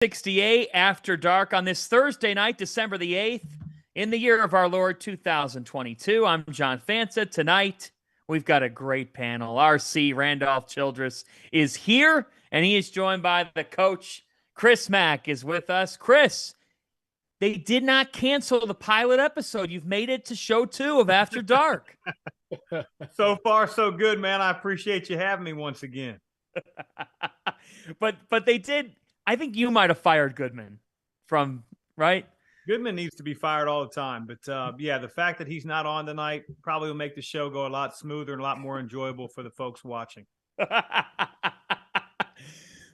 68 After Dark on this Thursday night, December the 8th, in the year of our Lord 2022. I'm John Fanta. Tonight, we've got a great panel. RC Randolph Childress is here, and he is joined by the coach. Chris Mack is with us. Chris, they did not cancel the pilot episode. You've made it to show 2 of After Dark. So far, so good, man. I appreciate you having me once again. But they did. I think you might have fired Goodman from, right? Goodman needs to be fired all the time. But, yeah, the fact that he's not on tonight probably will make the show go a lot smoother and a lot more enjoyable for the folks watching.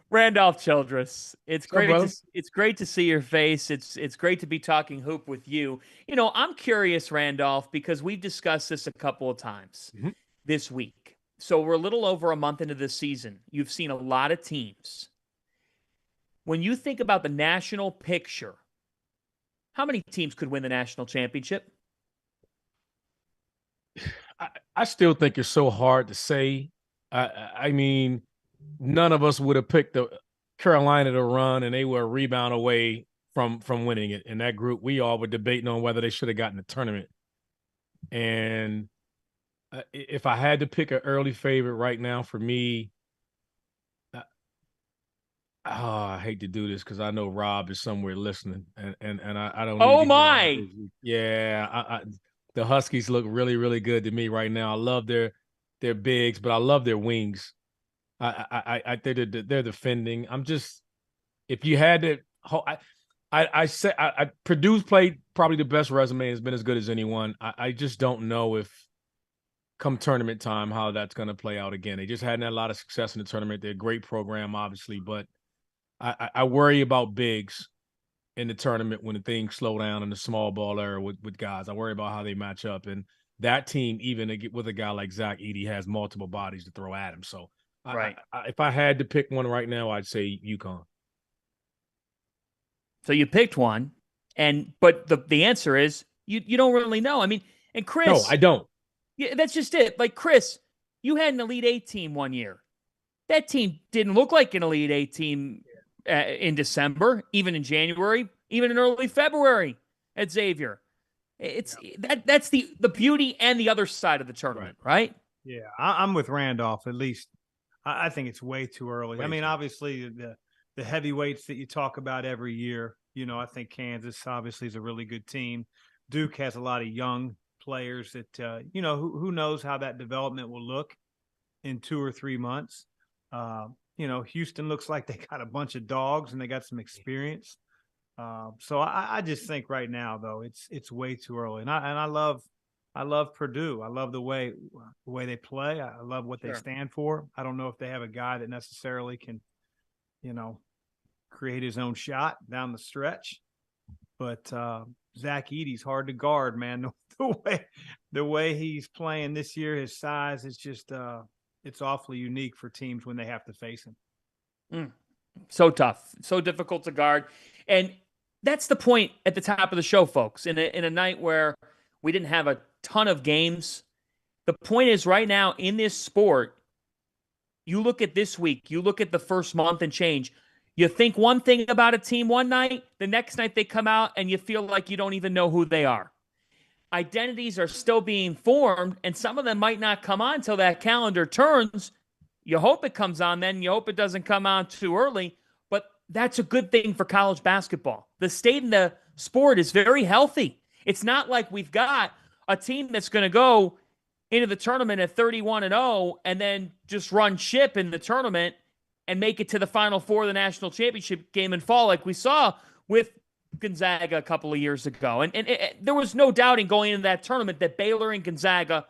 Randolph Childress, it's great to see your face. It's great to be talking hoop with you. You know, I'm curious, Randolph, because we've discussed this a couple of times this week. So we're a little over a month into the season. You've seen a lot of teams. When you think about the national picture, how many teams could win the national championship? I still think it's so hard to say. I mean, none of us would have picked the Carolina to run, and they were a rebound away from winning it. In that group, we all were debating on whether they should have gotten the tournament. And if I had to pick an early favorite right now for me, I hate to do this because I know Rob is somewhere listening, and I don't. Oh my! Yeah, the Huskies look really, really good to me right now. I love their bigs, but I love their wings. They're defending. I'm just, if you had to, Purdue's played probably the best resume, has been as good as anyone. I just don't know if come tournament time how that's going to play out again. They just hadn't had a lot of success in the tournament. They're a great program, obviously, but I worry about bigs in the tournament when the things slow down in the small ball era with guys. I worry about how they match up. And that team, even with a guy like Zach Edey, has multiple bodies to throw at him. So right. If I had to pick one right now, I'd say UConn. So you picked one, but the answer is you don't really know. I mean, and Chris. No, I don't. Yeah, that's just it. Like, Chris, you had an Elite 8 team one year. That team didn't look like an Elite 8 team in December, even in January, even in early February at Xavier. That's the beauty and the other side of the tournament, right? Yeah, I'm with Randolph. At least I think it's way too early. I mean, obviously the heavyweights that you talk about every year. You know, I think Kansas obviously is a really good team. Duke has a lot of young players that who knows how that development will look in 2 or 3 months. Houston looks like they got a bunch of dogs and they got some experience. So I just think right now though it's way too early. And I love Purdue. I love the way they play. I love what they stand for. I don't know if they have a guy that necessarily can, create his own shot down the stretch. But Zach Edey's hard to guard, man. The way he's playing this year, his size is just it's awfully unique for teams when they have to face him. So tough, so difficult to guard. And that's the point at the top of the show, folks. In a night where we didn't have a ton of games, the point is right now in this sport, you look at this week, you look at the first month and change, you think one thing about a team one night, the next night they come out and you feel like you don't even know who they are. Identities are still being formed, and some of them might not come on until that calendar turns. You hope it comes on then. You hope it doesn't come on too early, but that's a good thing for college basketball. The state in the sport is very healthy. It's not like we've got a team that's going to go into the tournament at 31-0 and then just run ship in the tournament and make it to the Final Four of the national championship game in fall like we saw with Gonzaga a couple of years ago. And there was no doubting going into that tournament that Baylor and Gonzaga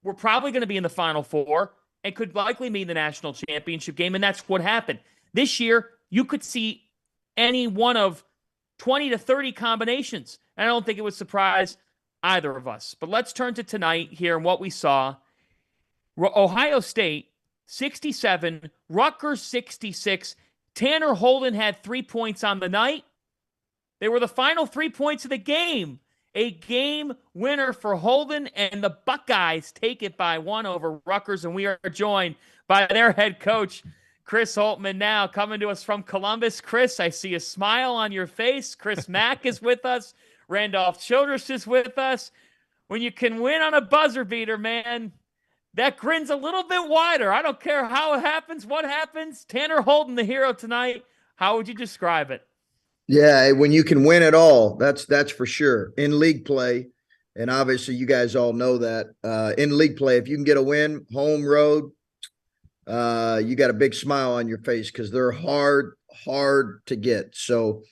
were probably going to be in the Final Four and could likely be in the national championship game, and that's what happened. This year, you could see any one of 20 to 30 combinations, and I don't think it would surprise either of us. But let's turn to tonight here and what we saw. Ohio State, 67, Rutgers, 66. Tanner Holden had 3 points on the night. They were the final 3 points of the game. A game winner for Holden, and the Buckeyes take it by 1 over Rutgers, and we are joined by their head coach, Chris Holtmann now coming to us from Columbus. Chris, I see a smile on your face. Chris Mack is with us. Randolph Childress is with us. When you can win on a buzzer beater, man, that grin's a little bit wider. I don't care how it happens, what happens. Tanner Holden, the hero tonight. How would you describe it? Yeah, when you can win it all, that's for sure. In league play, and obviously you guys all know that, in league play, if you can get a win, home, road, you got a big smile on your face because they're hard to get. So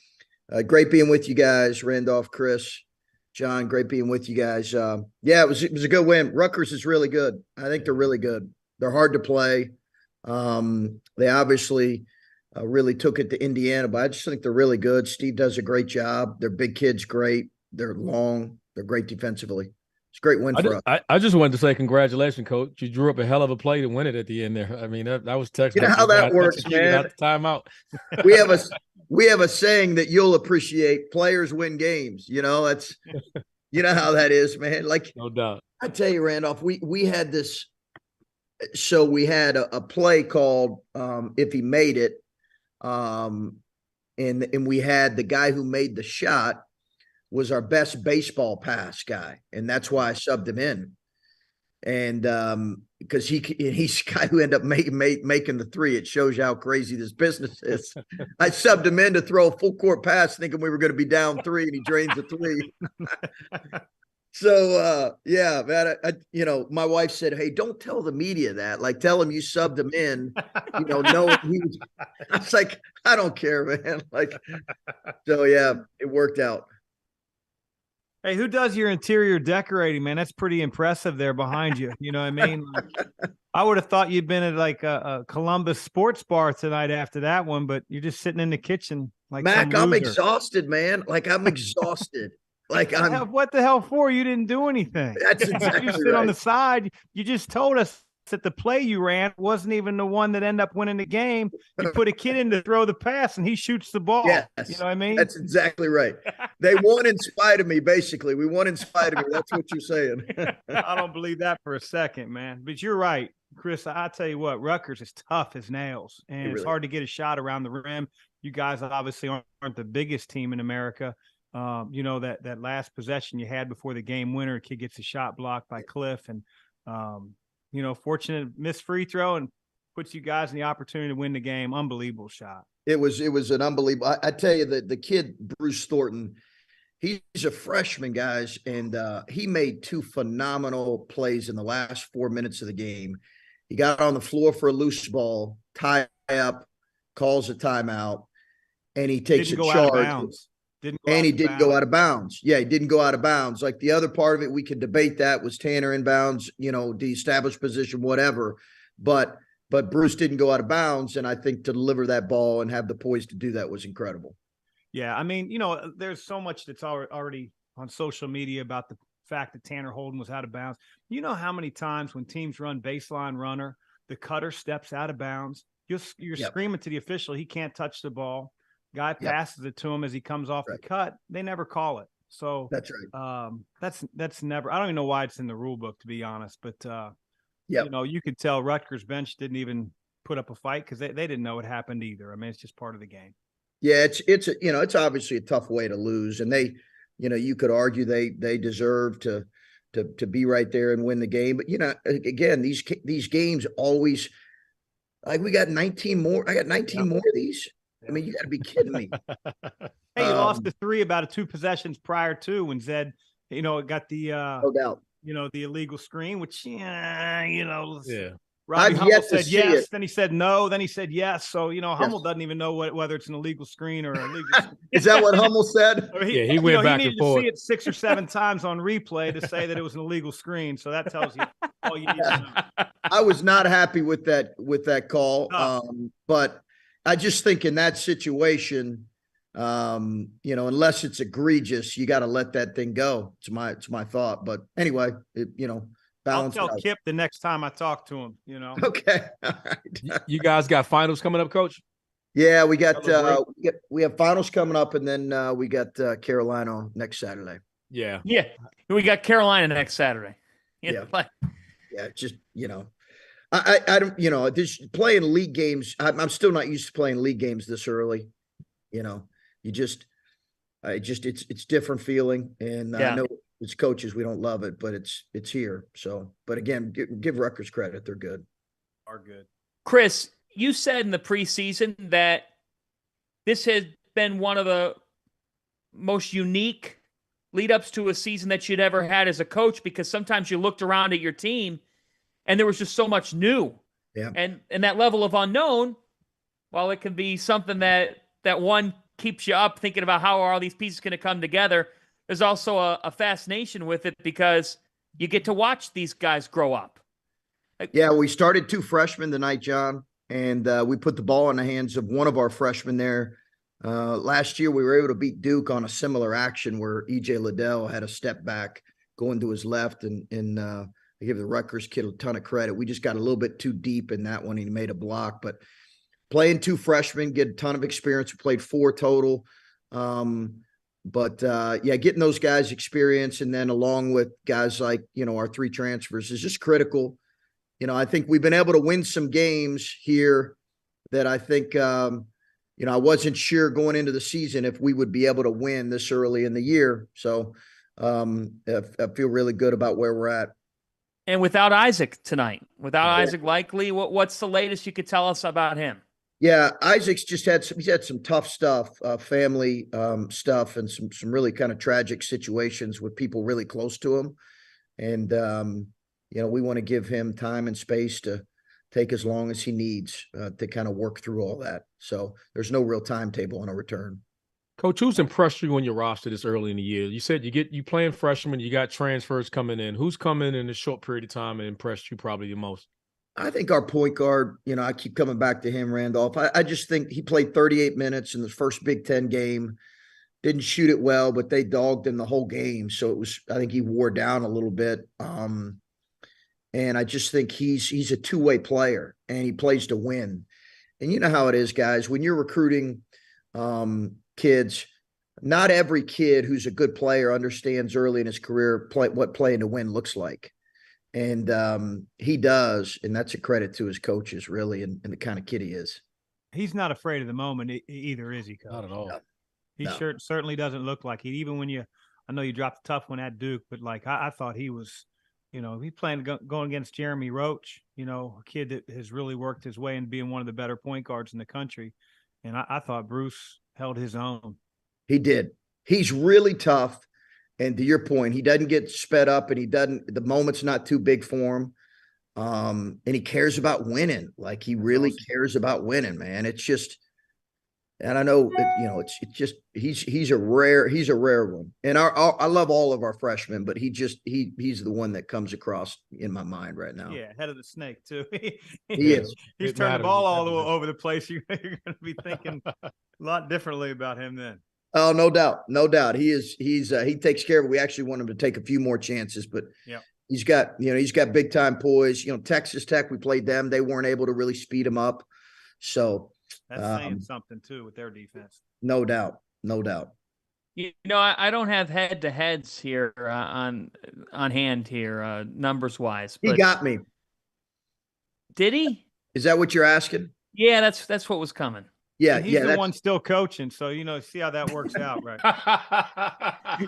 great being with you guys, Randolph, Chris, John, great being with you guys. Yeah, it was a good win. Rutgers is really good. I think they're really good. They're hard to play. They obviously really took it to Indiana, but I just think they're really good. Steve does a great job. Their big kid's great. They're long. They're great defensively. It's a great win for us. I just wanted to say congratulations, Coach. You drew up a hell of a play to win it at the end there. I mean, that was textbook. You know how that works, man. Out the timeout. we have a saying that you'll appreciate: players win games. You know, that's you know how that is, man. Like, no doubt. I tell you, Randolph, we had this. So we had a play called if he made it, and we had the guy who made the shot was our best baseball pass guy, and that's why I subbed him in. And because he's the guy who ended up making the three. It shows you how crazy this business is. I subbed him in to throw a full court pass, thinking we were going to be down 3, and he drains the 3. So yeah, man, you know, my wife said, "Hey, don't tell the media that. Like, tell him you subbed him in." You know, no, I was like, I don't care, man. Like, so yeah, it worked out. Hey, who does your interior decorating, man? That's pretty impressive there behind you. You know what I mean? Like, I would have thought you'd been at like a Columbus sports bar tonight after that one, but you're just sitting in the kitchen. Like, Mac, I'm exhausted, man. Like, I'm exhausted. Like, what the hell for? You didn't do anything. That's exactly You sit right. on the side. You just told us that the play you ran wasn't even the one that ended up winning the game. You put a kid in to throw the pass, and he shoots the ball. Yes. You know what I mean? That's exactly right. They won in spite of me, basically. We won in spite of me. That's what you're saying. I don't believe that for a second, man. But you're right, Chris. I tell you what, Rutgers is tough as nails, and it's hard to get a shot around the rim. You guys obviously aren't the biggest team in America. You know, that last possession you had before the game winner, a kid gets a shot blocked by Cliff, and you know, fortunate missed free throw and puts you guys in the opportunity to win the game. Unbelievable shot. It was an unbelievable. I tell you that the kid Bruce Thornton, he's a freshman, guys, and he made 2 phenomenal plays in the last 4 minutes of the game. He got on the floor for a loose ball, tie up, calls a timeout, and he takes a charge. He didn't go out of bounds. Yeah, he didn't go out of bounds. Like, the other part of it, we could debate that. Was Tanner in bounds, you know, the established position, whatever. But Bruce didn't go out of bounds, and I think to deliver that ball and have the poise to do that was incredible. Yeah, I mean, you know, there's so much that's already on social media about the fact that Tanner Holden was out of bounds. You know how many times when teams run baseline runner, the cutter steps out of bounds, you're screaming to the official, he can't touch the ball. Guy passes it to him as he comes off the cut. They never call it. So that's right. That's never. I don't even know why it's in the rule book, to be honest. But you know, you could tell Rutgers bench didn't even put up a fight because they didn't know it happened either. I mean, it's just part of the game. Yeah, it's obviously a tough way to lose, and they, you know, you could argue they deserve to be right there and win the game. But you know, again, these games always, like, we got 19 more. I got 19 more of these. I mean, you got to be kidding me. Hey, you lost the 3 about 2 possessions prior to when Zed, you know, got the no doubt, you know, the illegal screen, which you know, Robbie Hummel said yes, then he said no, then he said yes. So, you know, Hummel doesn't even know whether it's an illegal screen or illegal. Is that what Hummel said? He went back and forth. He needed to see it 6 or 7 times on replay to say that it was an illegal screen. So that tells you all you need to know. I was not happy with that call, but I just think in that situation, you know, unless it's egregious, you got to let that thing go. It's my thought. But anyway, you know, balance. I'll tell Kip the next time I talk to him, you know. Okay. All right. You guys got finals coming up, Coach? Yeah, we have finals coming up, and then we got Carolina next Saturday. Yeah. We got Carolina next Saturday. Yeah. Yeah, just, you know. I don't, just playing league games. I'm still not used to playing league games this early. You just, it's different feeling. And I know as coaches, we don't love it, but it's here. So, but again, give Rutgers credit. They're good. Are good. Chris, you said in the preseason that this has been one of the most unique lead-ups to a season that you'd ever had as a coach, because sometimes you looked around at your team and there was just so much new. Yeah. And that level of unknown, while it can be something that one keeps you up thinking about how are all these pieces going to come together, there's also a fascination with it because you get to watch these guys grow up. Yeah, we started 2 freshmen tonight, John, and we put the ball in the hands of one of our freshmen there. Last year, we were able to beat Duke on a similar action where E.J. Liddell had a step back going to his left, and I give the Rutgers kid a ton of credit. We just got a little bit too deep in that one. He made a block, but playing 2 freshmen, get a ton of experience. We played 4 total. Getting those guys experience, and then along with guys like, our 3 transfers is just critical. I think we've been able to win some games here that I think, I wasn't sure going into the season if we would be able to win this early in the year. So I feel really good about where we're at. And without Isaac tonight, Isaac Likely, what's the latest you could tell us about him? Yeah, Isaac's just had some tough stuff, family stuff, and some really kind of tragic situations with people really close to him. And, we want to give him time and space to take as long as he needs to kind of work through all that. So there's no real timetable on a return. Coach, who's impressed you on your roster this early in the year? You said you playing freshmen, you got transfers coming in. Who's come in a short period of time and impressed you probably the most? I think our point guard, I keep coming back to him, Randolph. I just think he played 38 minutes in the first Big Ten game. Didn't shoot it well, but they dogged him the whole game. So I think he wore down a little bit. And I just think he's a two-way player, and he plays to win. And you know how it is, guys. When you're recruiting kids, not every kid who's a good player understands early in his career what playing to win looks like. And he does, and that's a credit to his coaches, really, and the kind of kid he is. He's not afraid of the moment either, is he, Coach? Not at all. No. He certainly doesn't look like it. Even when I know you dropped a tough one at Duke, but I thought he was, he playing going against Jeremy Roach, a kid that has really worked his way into being one of the better point guards in the country. And I thought Bruce held his own. He did. He's really tough. And to your point, he doesn't get sped up, and the moment's not too big for him. And he cares about winning. Like, he really cares about winning, man. It's just, and I know that, it's just, he's a rare one. And I love all of our freshmen, but he's the one that comes across in my mind right now. Yeah. Head of the snake too. He is. He's turned the ball all over the place. You're going to be thinking a lot differently about him then. Oh, no doubt. No doubt. He takes care of it. We actually want him to take a few more chances, but he's got big time poise. Texas Tech, we played them. They weren't able to really speed him up. So that's saying something too with their defense. No doubt. No doubt. I don't have head to heads here on hand here, numbers wise. But he got me. Did he? Is that what you're asking? Yeah, that's what was coming. Yeah, he's the one still coaching, so see how that works out, right?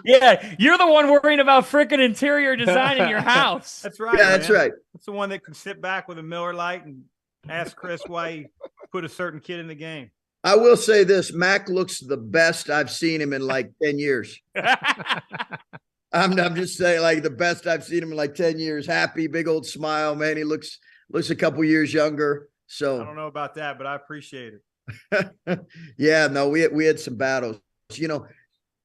Yeah, you're the one worrying about freaking interior design in your house. That's right. Yeah, that's right. That's the one that can sit back with a Miller Lite and ask Chris why he put a certain kid in the game. I will say this: Mac looks the best I've seen him in 10 years. I'm just saying, the best I've seen him in 10 years. Happy, big old smile, man. He looks a couple years younger. So I don't know about that, but I appreciate it. Yeah, no, we had some battles.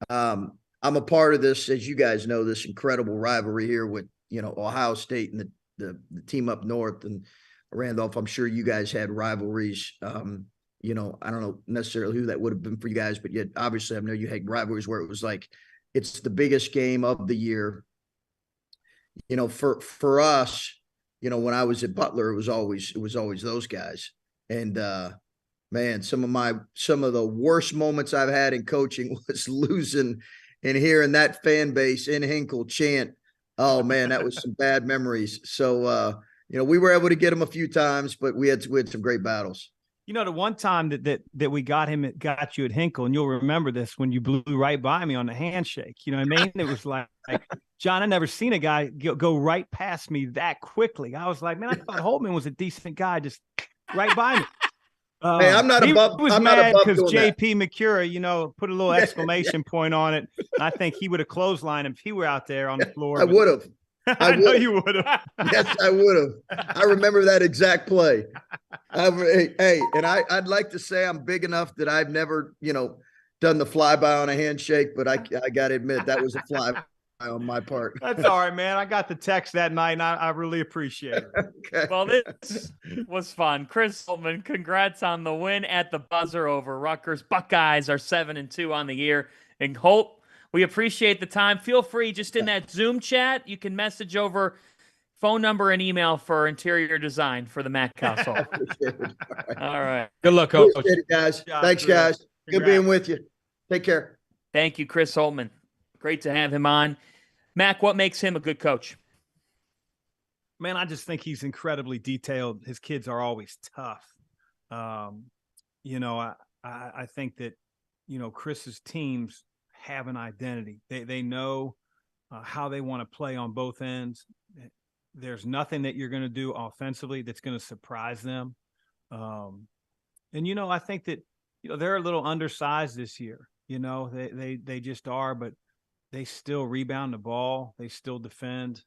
I'm a part of this, as you guys know, this incredible rivalry here with Ohio State and the team up north, and Randolph. I'm sure you guys had rivalries. I don't know necessarily who that would have been for you guys, but yet obviously I know you had rivalries where it was it's the biggest game of the year. For us, when I was at Butler, it was always those guys. And man, some of the worst moments I've had in coaching was losing and hearing that fan base in Hinkle chant. Oh man, that was some bad memories. So we were able to get him a few times, but we had some great battles. The one time that we got you at Hinkle, and you'll remember this when you blew right by me on the handshake. You know what I mean? It was like John, I never seen a guy go right past me that quickly. I was like, man, I thought Holtmann was a decent guy, just right by me. Hey, I'm not above. He was I'm mad not above because doing JP McCura, put a little exclamation point on it. I think he would have clotheslined him if he were out there on the floor. I would have. I know you would have. Yes, I would have. I remember that exact play. And I'd like to say I'm big enough that I've never, done the flyby on a handshake, but I got to admit that was a flyby on my part. That's all right, man. I got the text that night, and I really appreciate it. Okay. Well, this was fun. Chris Holtmann, congrats on the win at the buzzer over Rutgers. Buckeyes are 7-2 on the year. And Holt, we appreciate the time. Feel free, just in that Zoom chat, you can message over phone number and email for interior design for the Mack household. All right. Good luck, Coach. Appreciate it, guys. Thanks, guys. Good being with you. Take care. Thank you, Chris Holtmann. Great to have him on. Mack, what makes him a good coach? Man, I just think he's incredibly detailed. His kids are always tough. I think that, Chris's teams have an identity. They know how they want to play on both ends. There's nothing that you're going to do offensively that's going to surprise them. I think that, they're a little undersized this year. They just are, but they still rebound the ball. They still defend.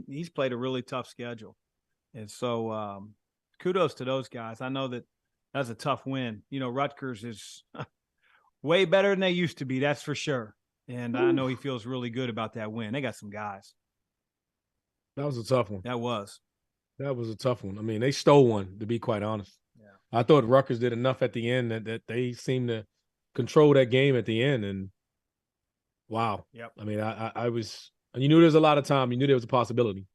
He's played a really tough schedule. And so kudos to those guys. I know that that's a tough win. Rutgers is way better than they used to be, that's for sure. And I know he feels really good about that win. They got some guys. That was a tough one. That was a tough one. They stole one, to be quite honest. Yeah. I thought Rutgers did enough at the end that they seemed to control that game at the end. And wow. Yep. I was – and you knew there was a lot of time. You knew there was a possibility.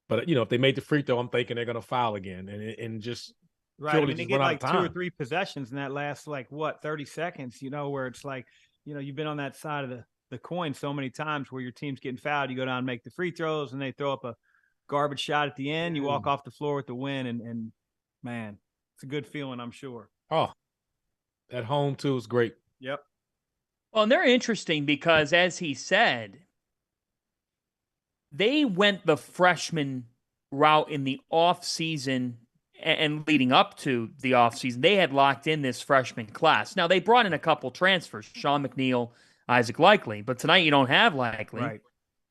But, if they made the free throw, I'm thinking they're going to foul again. And just – right. They get like 2 or 3 possessions in that last, 30 seconds, where it's like, you've been on that side of the coin so many times where your team's getting fouled. You go down and make the free throws, and they throw up a garbage shot at the end. You walk off the floor with the win, and man, it's a good feeling, I'm sure. Oh, at home, too, is great. Yep. Well, and they're interesting because, as he said, they went the freshman route in the offseason and leading up to the offseason. They had locked in this freshman class. Now, they brought in a couple transfers, Sean McNeil, Isaac Likely, but tonight you don't have Likely. Right.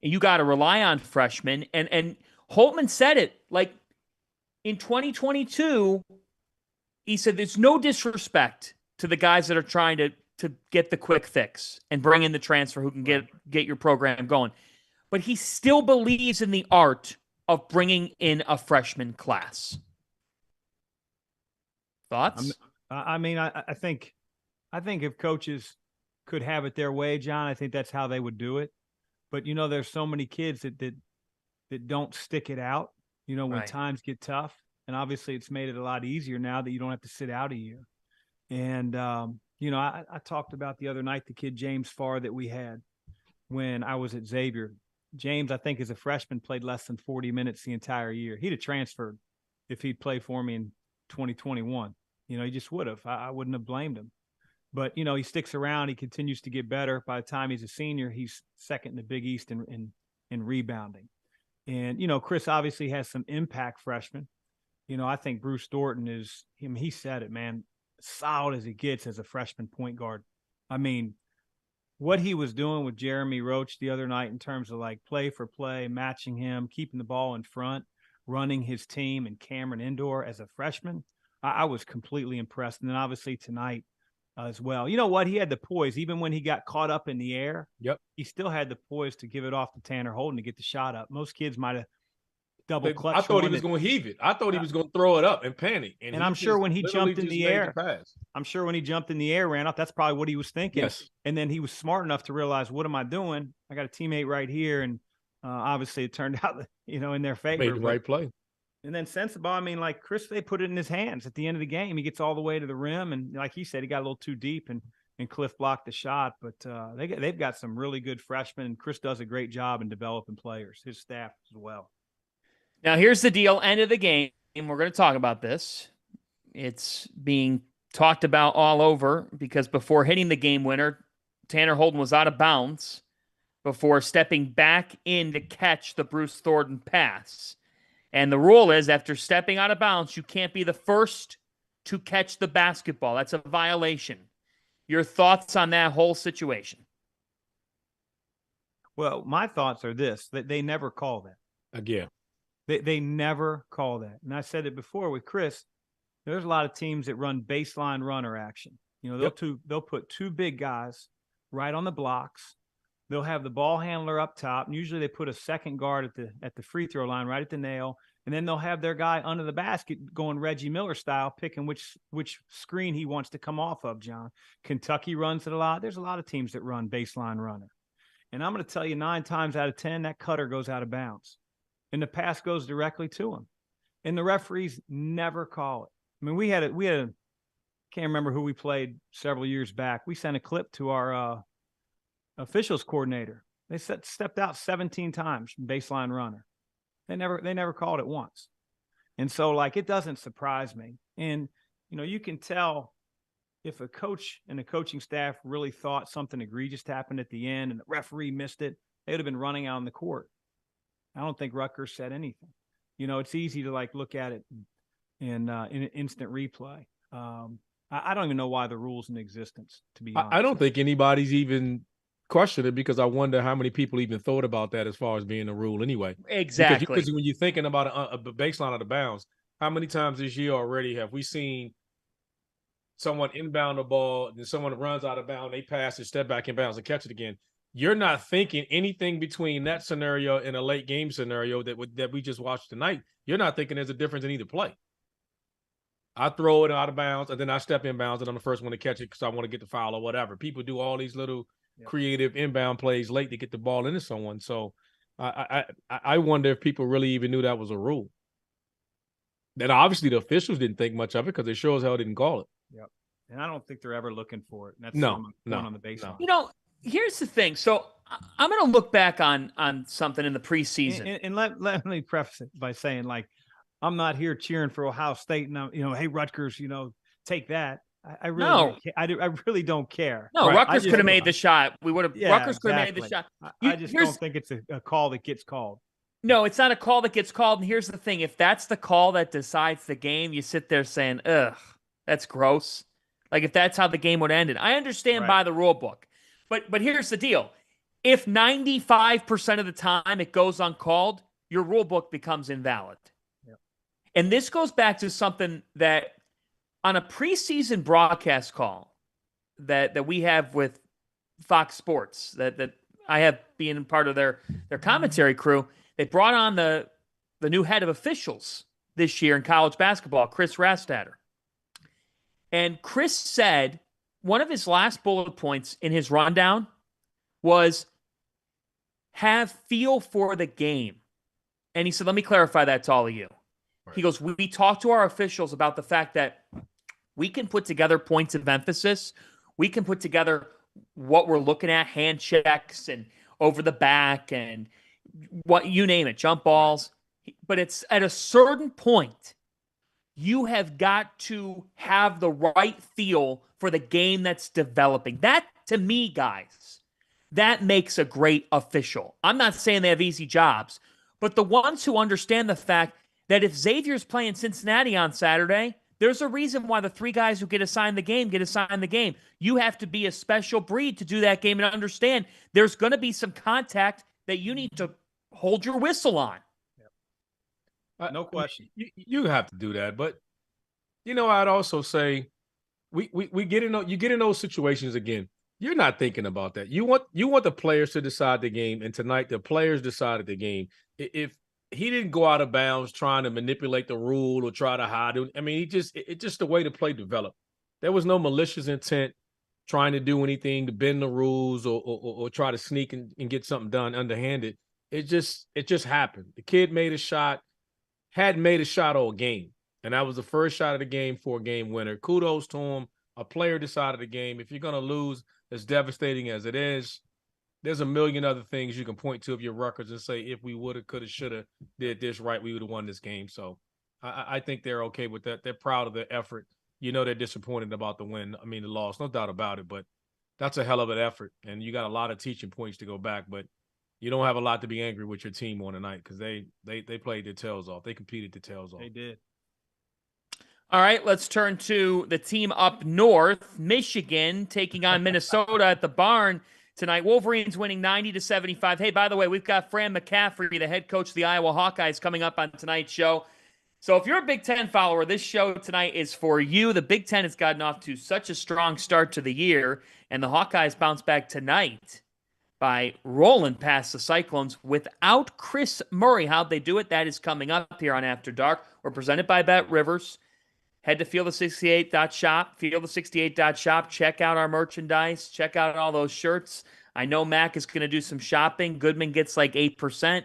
You got to rely on freshmen. And Holtmann said it, like in 2022, he said there's no disrespect to the guys that are trying to get the quick fix and bring in the transfer who can get your program going. But he still believes in the art of bringing in a freshman class. Thoughts? I think if coaches could have it their way, John, I think that's how they would do it. But, there's so many kids that don't stick it out, when times get tough. And obviously it's made it a lot easier now that you don't have to sit out a year. And, I talked about the other night the kid James Farr that we had when I was at Xavier. James, I think, as a freshman, played less than 40 minutes the entire year. He'd have transferred if he'd played for me in 2021. He just would have. I wouldn't have blamed him. But, he sticks around. He continues to get better. By the time he's a senior, he's second in the Big East in rebounding. And, Chris obviously has some impact freshmen. I think Bruce Thornton is him. He said it, man, solid as he gets as a freshman point guard. What he was doing with Jeremy Roach the other night in terms of play for play, matching him, keeping the ball in front, running his team and Cameron Indoor as a freshman, I was completely impressed. And then obviously tonight as well. You know what? He had the poise. Even when he got caught up in the air, he still had the poise to give it off to Tanner Holden to get the shot up. Most kids might have double clutch. I thought he was going to heave it. I thought he was going to throw it up and panic. And I'm sure when he jumped in the air, ran off, that's probably what he was thinking. Yes. And then he was smart enough to realize, what am I doing? I got a teammate right here. And obviously it turned out, in their favor. Made the right play. And then sensible, Chris, they put it in his hands at the end of the game. He gets all the way to the rim. And like he said, he got a little too deep and Cliff blocked the shot. But they've got some really good freshmen. And Chris does a great job in developing players, his staff as well. Now, here's the deal. End of the game. We're going to talk about this. It's being talked about all over because before hitting the game winner, Tanner Holden was out of bounds before stepping back in to catch the Bruce Thornton pass. And the rule is after stepping out of bounds, you can't be the first to catch the basketball. That's a violation. Your thoughts on that whole situation? Well, my thoughts are this, that they never call that. Again. They never call that. And I said it before with Chris, there's a lot of teams that run baseline runner action. You know, they'll put two big guys right on the blocks. They'll have the ball handler up top. And usually they put a second guard at the free throw line, right at the nail. And then they'll have their guy under the basket going Reggie Miller style, picking which screen he wants to come off of, John. Kentucky runs it a lot. There's a lot of teams that run baseline runner. And I'm going to tell you 9 times out of 10, that cutter goes out of bounds. And the pass goes directly to him. And the referees never call it. I mean, we had can't remember who we played several years back. We sent a clip to our officials coordinator. They stepped out 17 times from baseline runner. They never called it once. And so, like, it doesn't surprise me. And, you know, you can tell if a coach and the coaching staff really thought something egregious happened at the end and the referee missed it, they would have been running out on the court. I don't think Rutgers said anything. You know, it's easy to like look at it in an instant replay. I don't even know why the rule's in existence, to be honest. I don't think anybody's even questioned it because I wonder how many people even thought about that as far as being a rule anyway. Exactly. Because when you're thinking about a baseline of the bounds, how many times this year already have we seen someone inbound the ball, and then someone runs out of bounds, they pass it, step back in bounds, and catch it again? You're not thinking anything between that scenario and a late game scenario that we just watched tonight. You're not thinking there's a difference in either play. I throw it out of bounds, and then I step in bounds, and I'm the first one to catch it because I want to get the foul or whatever. People do all these little creative inbound plays late to get the ball into someone. So I wonder if people really even knew that was a rule. And obviously the officials didn't think much of it because they sure as hell didn't call it. Yep. And I don't think they're ever looking for it. And that's no on the baseline. You know, here's the thing. So I'm going to look back on something in the preseason. And let me preface it by saying, like, I'm not here cheering for Ohio State and I'm, you know, hey, Rutgers, you know, take that. I really don't care. No, right. Rutgers could have made the shot. We would have. Yeah, Rutgers could have made the shot. I just don't think it's a call that gets called. No, it's not a call that gets called. And here's the thing: if that's the call that decides the game, you sit there saying, "Ugh, that's gross." Like if that's how the game would end it. I understand by the rule book, but here's the deal: if 95% of the time it goes uncalled, your rule book becomes invalid. Yep. And this goes back to something that on a preseason broadcast call that we have with Fox Sports, that I have being part of their commentary crew, they brought on the new head of officials this year in college basketball, Chris Rastatter. And Chris said one of his last bullet points in his rundown was have feel for the game. And he said, let me clarify that to all of you. Right. He goes, we talked to our officials about the fact that we can put together points of emphasis. We can put together what we're looking at, hand checks and over the back and what you name it, jump balls. But it's at a certain point, you have got to have the right feel for the game that's developing. That, to me, guys, that makes a great official. I'm not saying they have easy jobs, but the ones who understand the fact that if Xavier's playing Cincinnati on Saturday, there's a reason why the 3 guys who get assigned the game. You have to be a special breed to do that game and understand there's going to be some contact that you need to hold your whistle on. No question. You have to do that, but you know, I'd also say we get in you get in those situations again. You're not thinking about that. You want the players to decide the game, and tonight the players decided the game. If he didn't go out of bounds trying to manipulate the rule or try to hide it. I mean, it's just the way the play developed. There was no malicious intent trying to do anything to bend the rules or try to sneak and get something done underhanded. It just happened. The kid made a shot, hadn't made a shot all game. And that was the first shot of the game for a game winner. Kudos to him. A player decided the game. If you're going to lose, as devastating as it is, there's a million other things you can point to of your Rutgers and say, if we would have, could have, should have did this right, we would have won this game. So I think they're okay with that. They're proud of their effort. They're disappointed about the win. I mean, the loss, no doubt about it, but that's a hell of an effort. And you got a lot of teaching points to go back, but you don't have a lot to be angry with your team on tonight because they played their tails off. They competed their tails off. They did. All right, let's turn to the team up north, Michigan, taking on Minnesota at the Barn tonight. Wolverines winning 90-75. Hey, by the way, we've got Fran McCaffery, the head coach of the Iowa Hawkeyes, coming up on tonight's show. So if you're a Big Ten follower, this show tonight is for you. The Big Ten has gotten off to such a strong start to the year, and the Hawkeyes bounce back tonight by rolling past the Cyclones without Chris Murray. How'd they do it? That is coming up here on After Dark. We're presented by Bet Rivers. Head to fieldthe68.shop, fieldthe68.shop. Check out our merchandise. Check out all those shirts. I know Mac is going to do some shopping. Goodman gets like 8%.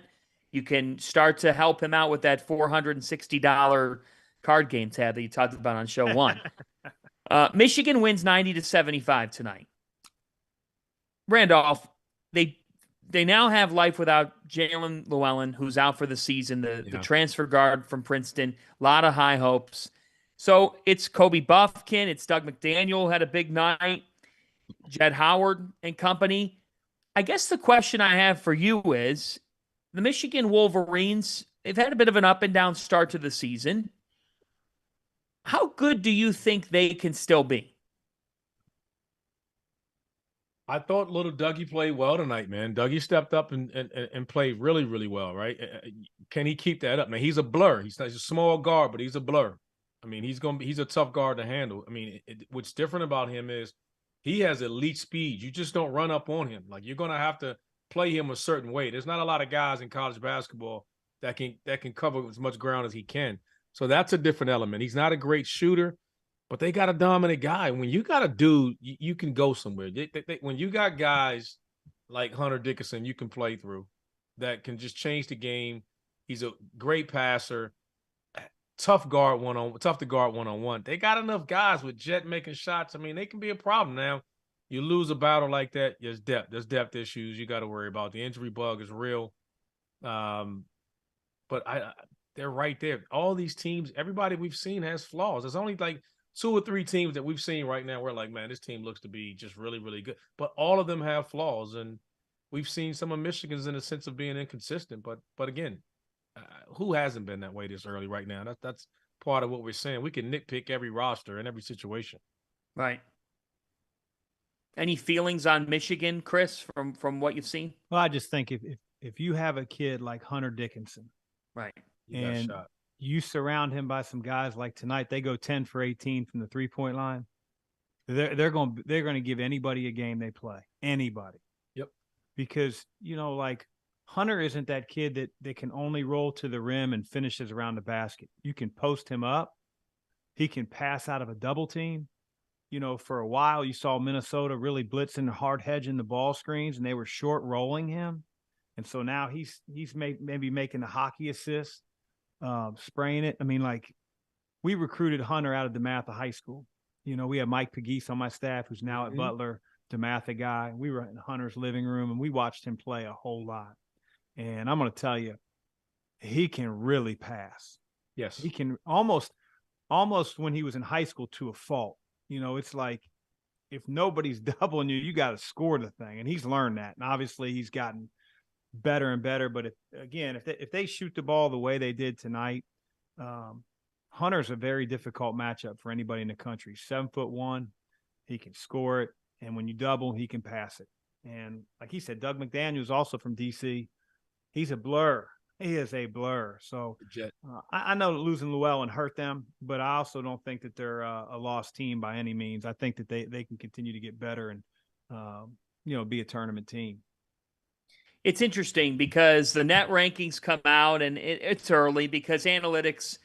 You can start to help him out with that $460 card game tab that you talked about on show 1. Michigan wins 90-75 tonight. Randolph, they now have life without Jalen Llewellyn, who's out for the season, the transfer guard from Princeton. A lot of high hopes. So it's Kobe Buffkin, it's Doug McDaniel, had a big night, Jed Howard and company. I guess the question I have for you is, the Michigan Wolverines, they've had a bit of an up and down start to the season. How good do you think they can still be? I thought little Dougie played well tonight, man. Dougie stepped up and played really, really well, right? Can he keep that up? Man, he's a blur. He's a small guard, but he's a blur. I mean, he's a tough guard to handle. I mean, what's different about him is he has elite speed. You just don't run up on him. Like, you're going to have to play him a certain way. There's not a lot of guys in college basketball that can cover as much ground as he can. So that's a different element. He's not a great shooter, but they got a dominant guy. When you got a dude, you can go somewhere. When you got guys like Hunter Dickinson, you can play through that can just change the game. He's a great passer. Tough to guard one-on-one. They got enough guys with Jet making shots. I mean, they can be a problem. Now, you lose a battle like that, there's depth. There's depth issues you got to worry about. The injury bug is real. But they're right there. All these teams, everybody we've seen has flaws. There's only like 2 or 3 teams that we've seen right now. We're like, man, this team looks to be just really, really good. But all of them have flaws. And we've seen some of Michigan's in a sense of being inconsistent. But again, who hasn't been that way this early right now? That's part of what we're saying. We can nitpick every roster in every situation. Right. Any feelings on Michigan, Chris, from what you've seen? Well, I just think if you have a kid like Hunter Dickinson, right, and you surround him by some guys like tonight, they go 10 for 18 from the 3-point line. They're going to give anybody a game they play. Anybody. Yep. Because, like Hunter isn't that kid that can only roll to the rim and finishes around the basket. You can post him up. He can pass out of a double team. For a while, you saw Minnesota really blitzing, hard hedging the ball screens, and they were short rolling him. And so now he's maybe making the hockey assist, spraying it. I mean, like, we recruited Hunter out of DeMatha High School. We have Mike Pegues on my staff, who's now at Butler, DeMatha guy. We were in Hunter's living room, and we watched him play a whole lot. And I'm going to tell you, he can really pass. Yes. He can almost when he was in high school to a fault. It's like, if nobody's doubling you, you got to score the thing. And he's learned that. And obviously he's gotten better and better. But if they shoot the ball the way they did tonight, Hunter's a very difficult matchup for anybody in the country. 7'1", he can score it. And when you double, he can pass it. And like he said, Doug McDaniel is also from DC. He's a blur. He is a blur. So I know losing Llewellyn hurt them, but I also don't think that they're a lost team by any means. I think that they can continue to get better and, be a tournament team. It's interesting because the net rankings come out, and it's early because analytics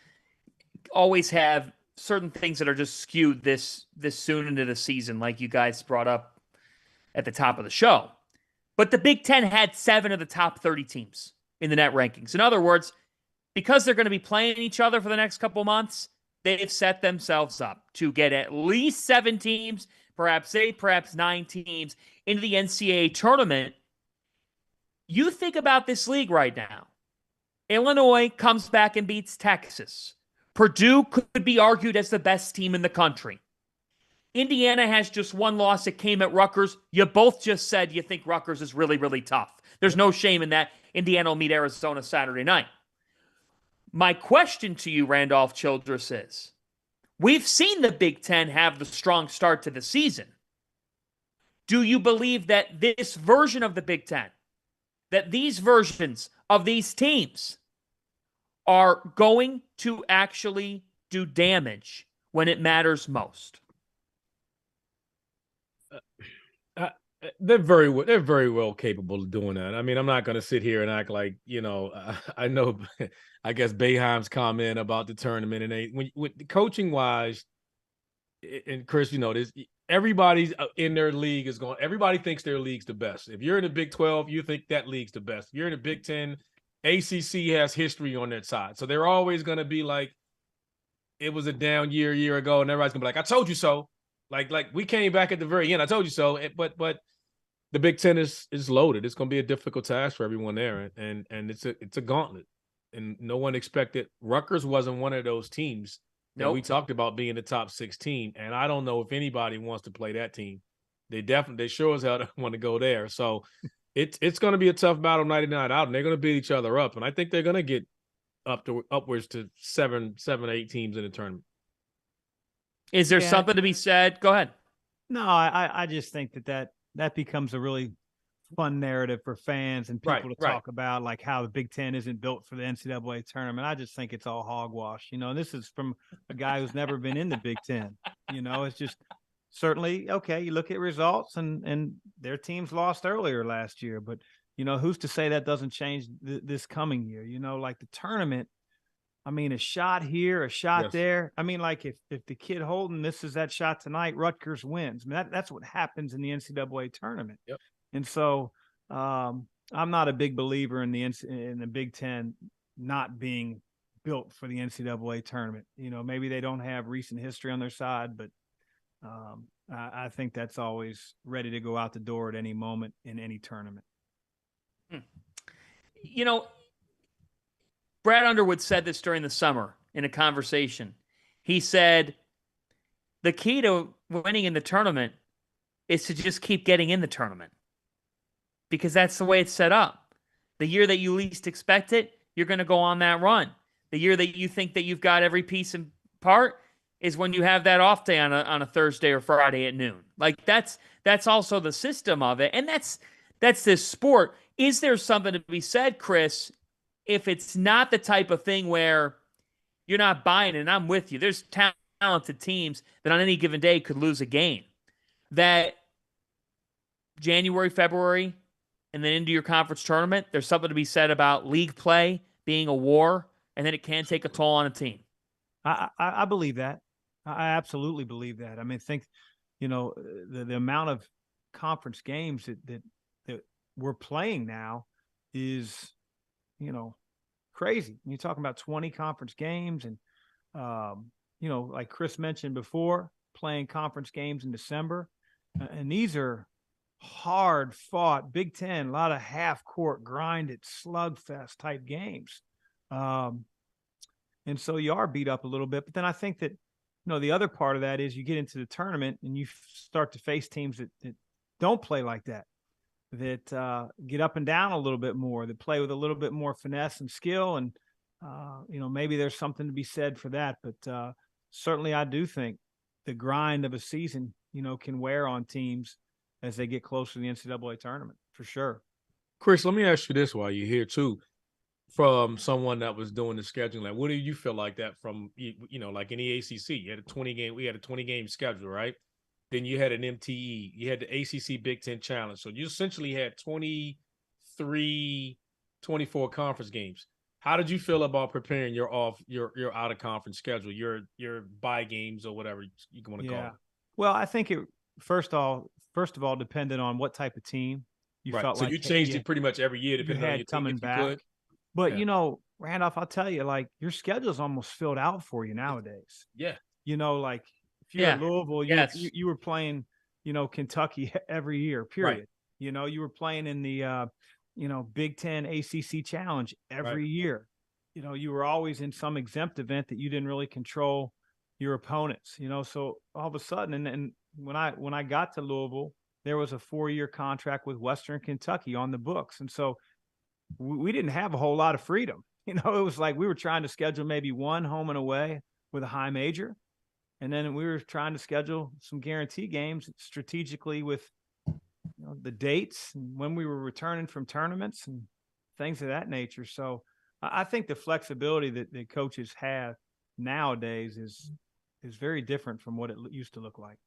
always have certain things that are just skewed this soon into the season, like you guys brought up at the top of the show. But the Big Ten had 7 of the top 30 teams in the net rankings. In other words, because they're going to be playing each other for the next couple months, they've set themselves up to get at least 7 teams, perhaps 8, perhaps 9 teams into the NCAA tournament You think about this league right now. Illinois comes back and beats Texas. Purdue could be argued as the best team in the country. Indiana has just one loss. It came at Rutgers. You both just said you think Rutgers is really, really tough. There's no shame in that. Indiana will meet Arizona Saturday night. My question to you, Randolph Childress, is we've seen the Big Ten have the strong start to the season. Do you believe that this version of the Big Ten, that these versions of these teams are going to actually do damage when it matters most? They're very well capable of doing that. I mean, I'm not going to sit here and act like, I know, I guess Boeheim's comment about the tournament and when coaching wise, and Chris, this, everybody's in their league everybody thinks their league's the best. If you're in the Big 12, you think that league's the best. If you're in the Big 10, ACC has history on their side. So they're always going to be like, it was a down year ago, and everybody's going to be like, I told you so. Like we came back at the very end. I told you so. But the Big Ten is loaded. It's going to be a difficult task for everyone there, and it's a gauntlet. And no one expected. Rutgers wasn't one of those teams that we talked about being the top 16. And I don't know if anybody wants to play that team. They sure as hell don't want to go there. So it's going to be a tough battle night in, night out, and they're going to beat each other up. And I think they're going to get upwards to 7, 8 teams in the tournament. Is there something to be said? Go ahead. No, I just think that becomes a really fun narrative for fans and people to talk about, like how the Big Ten isn't built for the NCAA tournament. I just think it's all hogwash. This is from a guy who's never been in the Big Ten. It's just certainly, okay, you look at results and their teams lost earlier last year, but, who's to say that doesn't change this coming year? Like the tournament, I mean, a shot here, a shot there. I mean, like if the kid Holtmann misses that shot tonight, Rutgers wins. I mean, that's what happens in the NCAA tournament. Yep. And so I'm not a big believer in the Big Ten not being built for the NCAA tournament. Maybe they don't have recent history on their side, but I think that's always ready to go out the door at any moment in any tournament. Brad Underwood said this during the summer in a conversation. He said, the key to winning in the tournament is to just keep getting in the tournament because that's the way it's set up. The year that you least expect it, you're going to go on that run. The year that you think that you've got every piece and part is when you have that off day on a Thursday or Friday at noon. Like that's also the system of it. And that's this sport. Is there something to be said, Chris, if it's not the type of thing where you're not buying it? And I'm with you. There's talented teams that on any given day could lose a game. That January, February, and then into your conference tournament, there's something to be said about league play being a war, and then it can take a toll on a team. I believe that. I absolutely believe that. I mean, think, the amount of conference games that we're playing now is, crazy. You're talking about 20 conference games and, like Chris mentioned before, playing conference games in December. And these are hard fought Big Ten, a lot of half court grinded slugfest type games. And so you are beat up a little bit, but then I think that, the other part of that is you get into the tournament and you start to face teams that don't play like that get up and down a little bit more, that play with a little bit more finesse and skill. And, maybe there's something to be said for that. But certainly I do think the grind of a season, can wear on teams as they get closer to the NCAA tournament, for sure. Chris, let me ask you this while you're here, too, from someone that was doing the scheduling. Like, what do you feel like that from, like in the ACC? You had we had a 20-game schedule, right? Then you had an MTE. You had the ACC Big Ten Challenge. So you essentially had 23, 24 conference games. How did you feel about preparing your out of conference schedule, your bye games or whatever you want to call it? Well, I think it first of all depended on what type of team you felt like. So you changed it pretty much every year depending on your team coming back. But Randolph, I'll tell you, like your schedule's almost filled out for you nowadays. Yeah. Like if you're at Louisville, you were playing, Kentucky every year, period. Right. You were playing in the Big Ten ACC challenge every year. You were always in some exempt event that you didn't really control your opponents, so all of a sudden, and when I got to Louisville, there was a 4-year contract with Western Kentucky on the books. And so we didn't have a whole lot of freedom. It was like we were trying to schedule maybe one home and away with a high major. And then we were trying to schedule some guarantee games strategically with the dates and when we were returning from tournaments and things of that nature. So I think the flexibility that coaches have nowadays is very different from what it used to look like.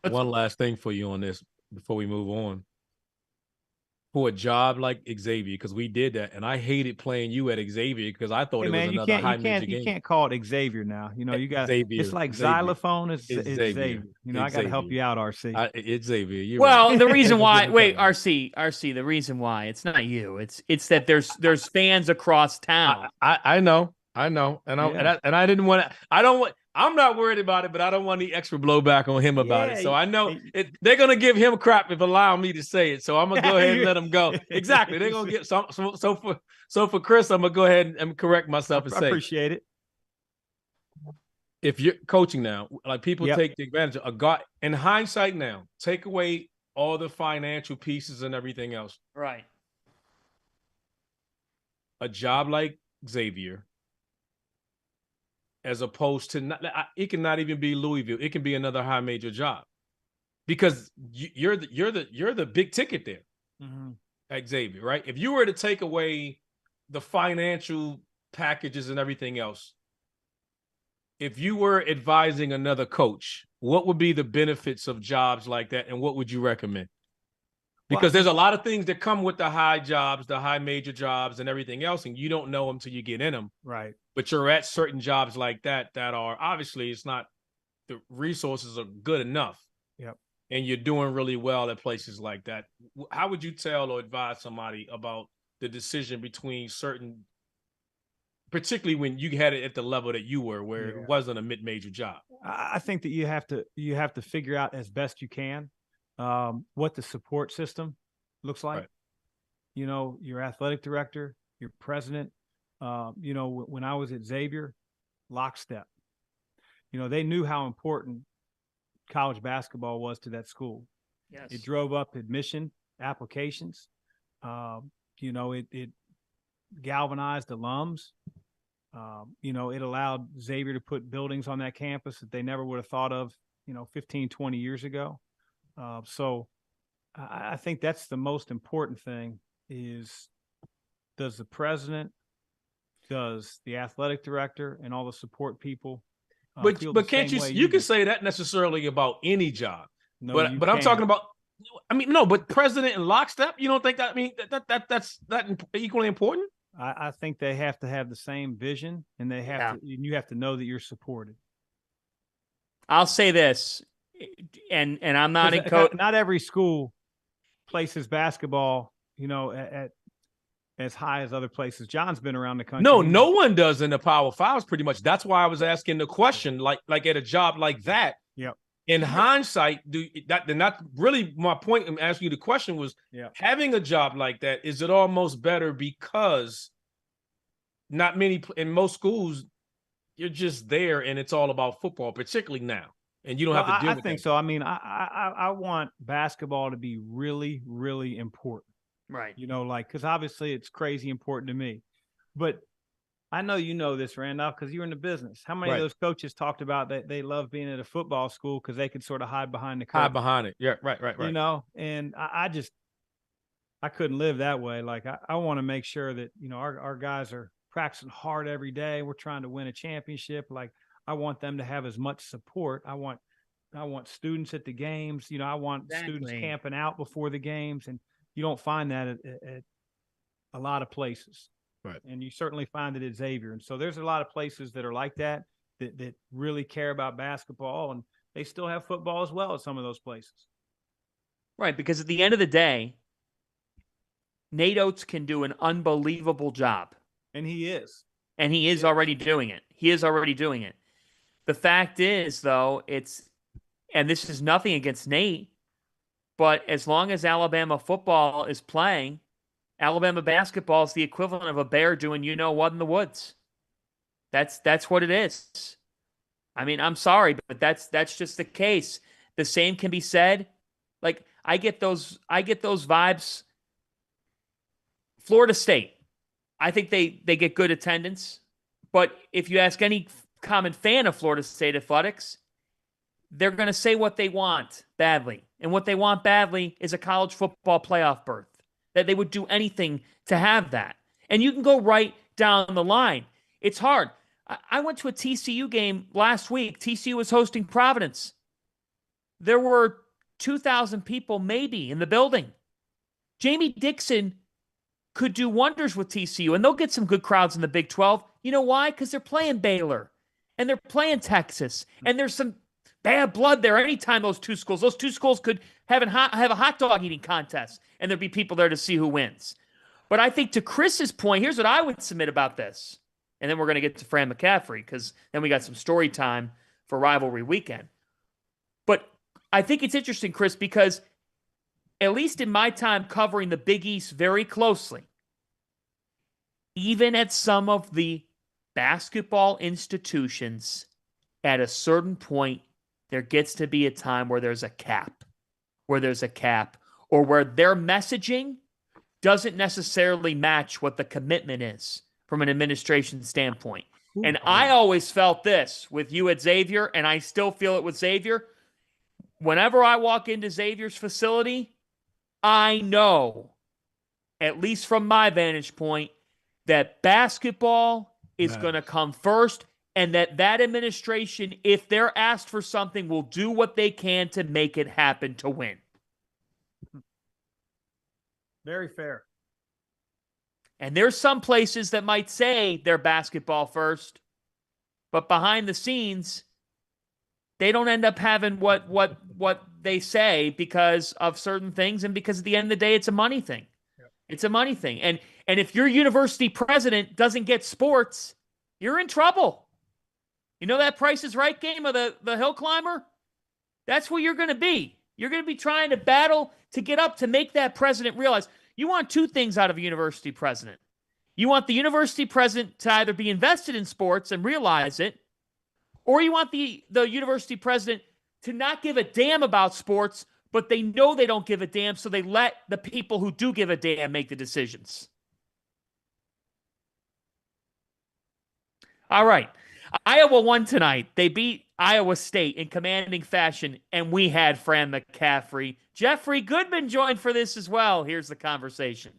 One last thing for you on this before we move on. For a job like Xavier, because we did that, and I hated playing you at Xavier because I thought it was another high major game. You can't call it Xavier now. You got Xavier. It's like xylophone is Xavier. I got to help you out, RC. It's Xavier. Well, the reason why, RC, the reason why it's not you. It's that there's fans across town. I know, and I didn't want to. I'm not worried about it, but I don't want any extra blowback on him about it. So I know they're going to give him crap if allow me to say it. So I'm going to go ahead and let him go. Exactly. They're going to get so for Chris, I'm going to go ahead and correct myself and say, I appreciate it. If you're coaching now, like people take the advantage of a guy in hindsight now, take away all the financial pieces and everything else. Right. A job like Xavier, as opposed to it can not even be Louisville. It can be another high major job because you're the big ticket there at Xavier, right? If you were to take away the financial packages and everything else, if you were advising another coach, what would be the benefits of jobs like that, and what would you recommend? Because there's a lot of things that come with the high jobs, the high major jobs and everything else, and you don't know them till you get in them. Right. But you're at certain jobs like that are obviously it's not the resources are good enough. Yep. And you're doing really well at places like that. How would you tell or advise somebody about the decision between certain, particularly when you had it at the level that you were, where it wasn't a mid-major job? I think that you have to figure out as best you can what the support system looks like. Right. Your athletic director, your president. When I was at Xavier, lockstep. They knew how important college basketball was to that school. Yes. It drove up admission applications. It galvanized alums. It allowed Xavier to put buildings on that campus that they never would have thought of, 15, 20 years ago. So I think that's the most important thing is, does the president, does the athletic director and all the support people but can't you can say that necessarily about any job. No, but I'm talking about, but president and lockstep, you don't think that, that's equally important? I think they have to have the same vision, and they have to, and you have to know that you're supported. I'll say this, and I'm not in coach. Not every school places basketball, at as high as other places. John's been around the country. No one does in the Power Fives, pretty much. That's why I was asking the question, like at a job like that. Yep. In hindsight, not really my point in asking you the question was, having a job like that, is it almost better because not many in most schools, you're just there and it's all about football, particularly now, and you don't have to deal with that. I think so. I want basketball to be really, really important. Right. Because obviously it's crazy important to me. But I know you know this, Randolph, because you're in the business. How many of those coaches talked about that they love being at a football school because they could sort of hide behind the curtain? Hide behind it. Yeah, right. And I couldn't live that way. Like, I want to make sure that, our guys are practicing hard every day. We're trying to win a championship. Like, I want them to have as much support. I want students at the games. I want students camping out before the games. And you don't find that at a lot of places. Right. And you certainly find it at Xavier. And so there's a lot of places that are like that really care about basketball, and they still have football as well at some of those places. Right. Because at the end of the day, Nate Oates can do an unbelievable job. And he is. And he is already doing it. The fact is, though, and this is nothing against Nate, But as long as Alabama football is playing, Alabama basketball is the equivalent of a bear doing you know what in the woods. That's what it is. I mean, I'm sorry, but that's just the case. The same can be said. Like I get those vibes. Florida State. I think they get good attendance. But if you ask any common fan of Florida State athletics, they're going to say what they want badly. And what they want badly is a college football playoff berth. That they would do anything to have that. And you can go right down the line. It's hard. I went to a TCU game last week. TCU was hosting Providence. There were 2,000 people maybe in the building. Jamie Dixon could do wonders with TCU, and they'll get some good crowds in the Big 12. You know why? Because they're playing Baylor, and they're playing Texas, and there's some bad blood there. Anytime those two schools could have a hot dog eating contest, and there'd be people there to see who wins. But I think to Chris's point, here's what I would submit about this. And then we're going to get to Fran McCaffery because then we got some story time for rivalry weekend. But I think it's interesting, Chris, because at least in my time covering the Big East very closely, even at some of the basketball institutions, at a certain point, there gets to be a time where there's a cap, or where their messaging doesn't necessarily match what the commitment is from an administration standpoint. And I always felt this with you at Xavier, and I still feel it with Xavier. Whenever I walk into Xavier's facility, I know, at least from my vantage point, that basketball is going to come first, and that administration, if they're asked for something, will do what they can to make it happen to win. Very fair. And there's some places that might say they're basketball first, but behind the scenes, they don't end up having what they say because of certain things, and because at the end of the day, it's a money thing. Yep. It's a money thing. And if your university president doesn't get sports, you're in trouble. You know that Price is Right game of the hill climber? That's where you're going to be. You're going to be trying to battle to get up to make that president realize. You want two things out of a university president. You want the university president to either be invested in sports and realize it, or you want the university president to not give a damn about sports, but they know they don't give a damn, so they let the people who do give a damn make the decisions. All right. Iowa won tonight. They beat Iowa State in commanding fashion, and we had Fran McCaffery. Jeffrey Goodman joined for this as well. Here's the conversation.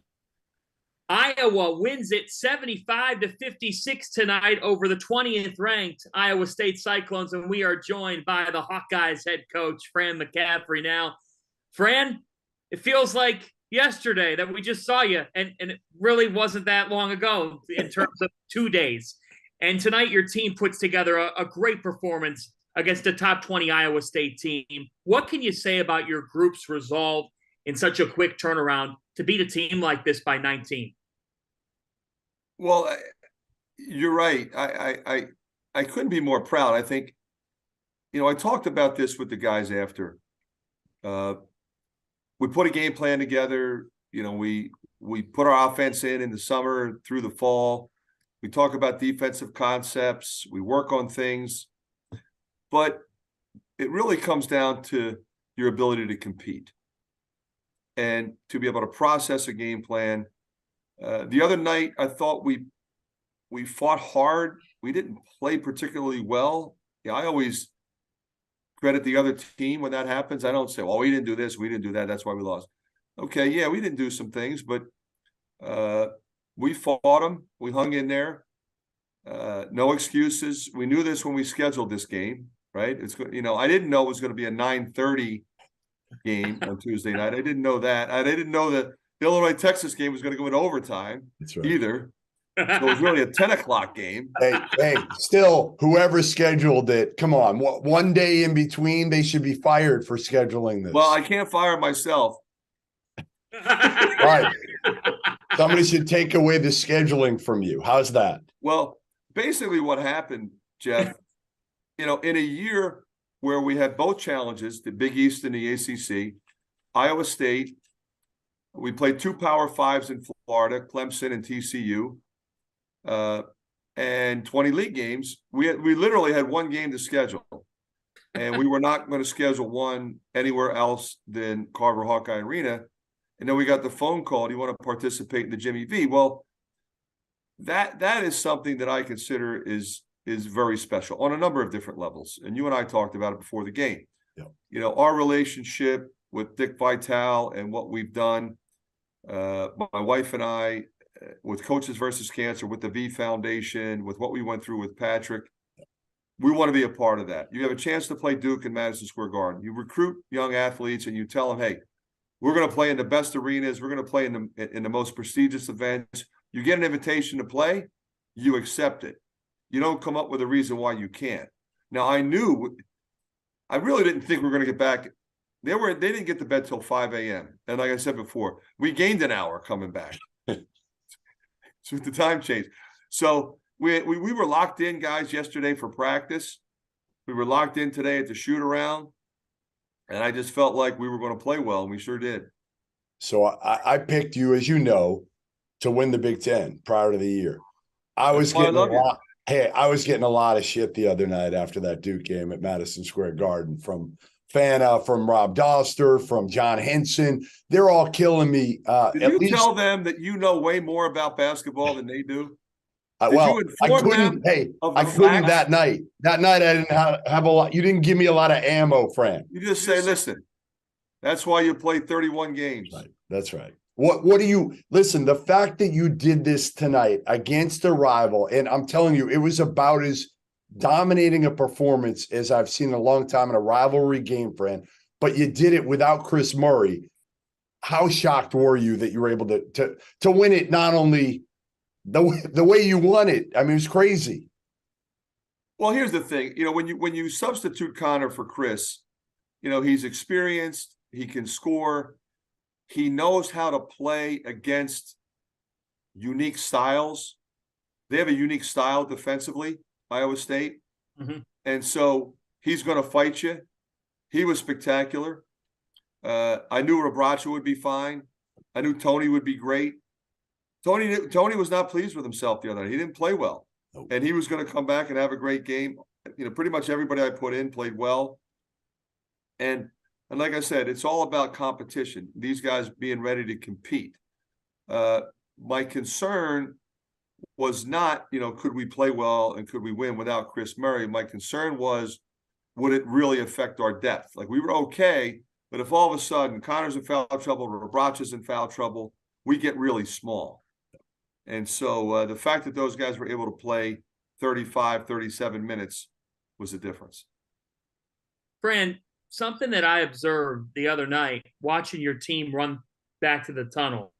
Iowa wins it 75-56 tonight over the 20th ranked Iowa State Cyclones, and we are joined by the Hawkeyes head coach, Fran McCaffery. Now, Fran, it feels like yesterday that we just saw you, and it really wasn't that long ago in terms of 2 days. And tonight your team puts together a great performance against a top 20 Iowa State team. What can you say about your group's resolve in such a quick turnaround to beat a team like this by 19? Well, you're right. I couldn't be more proud. I think, I talked about this with the guys after. We put a game plan together. We put our offense in the summer through the fall. We talk about defensive concepts. We work on things. But it really comes down to your ability to compete and to be able to process a game plan. The other night, I thought we fought hard. We didn't play particularly well. I always credit the other team when that happens. I don't say, well, we didn't do this, we didn't do that, that's why we lost. Okay, yeah, we didn't do some things, but we fought them. We hung in there. No excuses. We knew this when we scheduled this game, right? I didn't know it was going to be a 9:30 game on Tuesday night. I didn't know that. I didn't know that the Illinois-Texas game was going to go into overtime either. So it was really a 10 o'clock game. Hey, still, whoever scheduled it, come on. One day in between, they should be fired for scheduling this. Well, I can't fire myself. Right. Somebody should take away the scheduling from you. How's that? Well, basically what happened, Jeff, in a year where we had both challenges, the Big East and the ACC, Iowa State. We played 2 Power Fives in Florida, Clemson and TCU, and 20 league games. We literally had 1 game to schedule, and we were not going to schedule one anywhere else than Carver Hawkeye Arena. And then we got the phone call, do you want to participate in the Jimmy V? Well, that is something that I consider is very special on a number of different levels. And you and I talked about it before the game. Yeah. You know, our relationship with Dick Vitale and what we've done, my wife and I, with Coaches versus Cancer, with the V Foundation, with what we went through with Patrick, we want to be a part of that. You have a chance to play Duke in Madison Square Garden. You recruit young athletes and you tell them, hey, we're going to play in the best arenas. We're going to play in the most prestigious events. You get an invitation to play, you accept it. You don't come up with a reason why you can't. Now, I really didn't think we were going to get back. They didn't get to bed till 5 a.m. And like I said before, we gained an hour coming back. So the time changed. So we were locked in, guys, yesterday for practice. We were locked in today at the shoot around. And I just felt like we were going to play well, and we sure did. So I picked you, as you know, to win the Big Ten prior to the year. I was getting a lot of shit the other night after that Duke game at Madison Square Garden from Fanta, from Rob Doster, from John Henson. They're all killing me. Did you tell them that you know way more about basketball than they do? I couldn't that night. That night I didn't have a lot. You didn't give me a lot of ammo, Fran. You just say, listen, that's why you play 31 games. Right. That's right. What do you listen? The fact that you did this tonight against a rival, and I'm telling you, it was about as dominating a performance as I've seen in a long time in a rivalry game, Fran. But you did it without Chris Murray. How shocked were you that you were able to win it? Not only the way you won it, I mean, it was crazy. Well, here's the thing. You know, when you substitute Connor for Chris, you know, he's experienced. He can score. He knows how to play against unique styles. They have a unique style defensively, Iowa State. Mm-hmm. And so he's going to fight you. He was spectacular. I knew Rabracha would be fine. I knew Tony would be great. Tony was not pleased with himself the other night. He didn't play well. Nope. And he was going to come back and have a great game. You know, pretty much everybody I put in played well. And like I said, it's all about competition. These guys being ready to compete. My concern was not, you know, could we play well and could we win without Chris Murray? My concern was, would it really affect our depth? Like, we were okay, but if all of a sudden Connor's in foul trouble, Rabracha's in foul trouble, we get really small. And so the fact that those guys were able to play 35, 37 minutes was the difference. Fran, something that I observed the other night, watching your team run back to the tunnel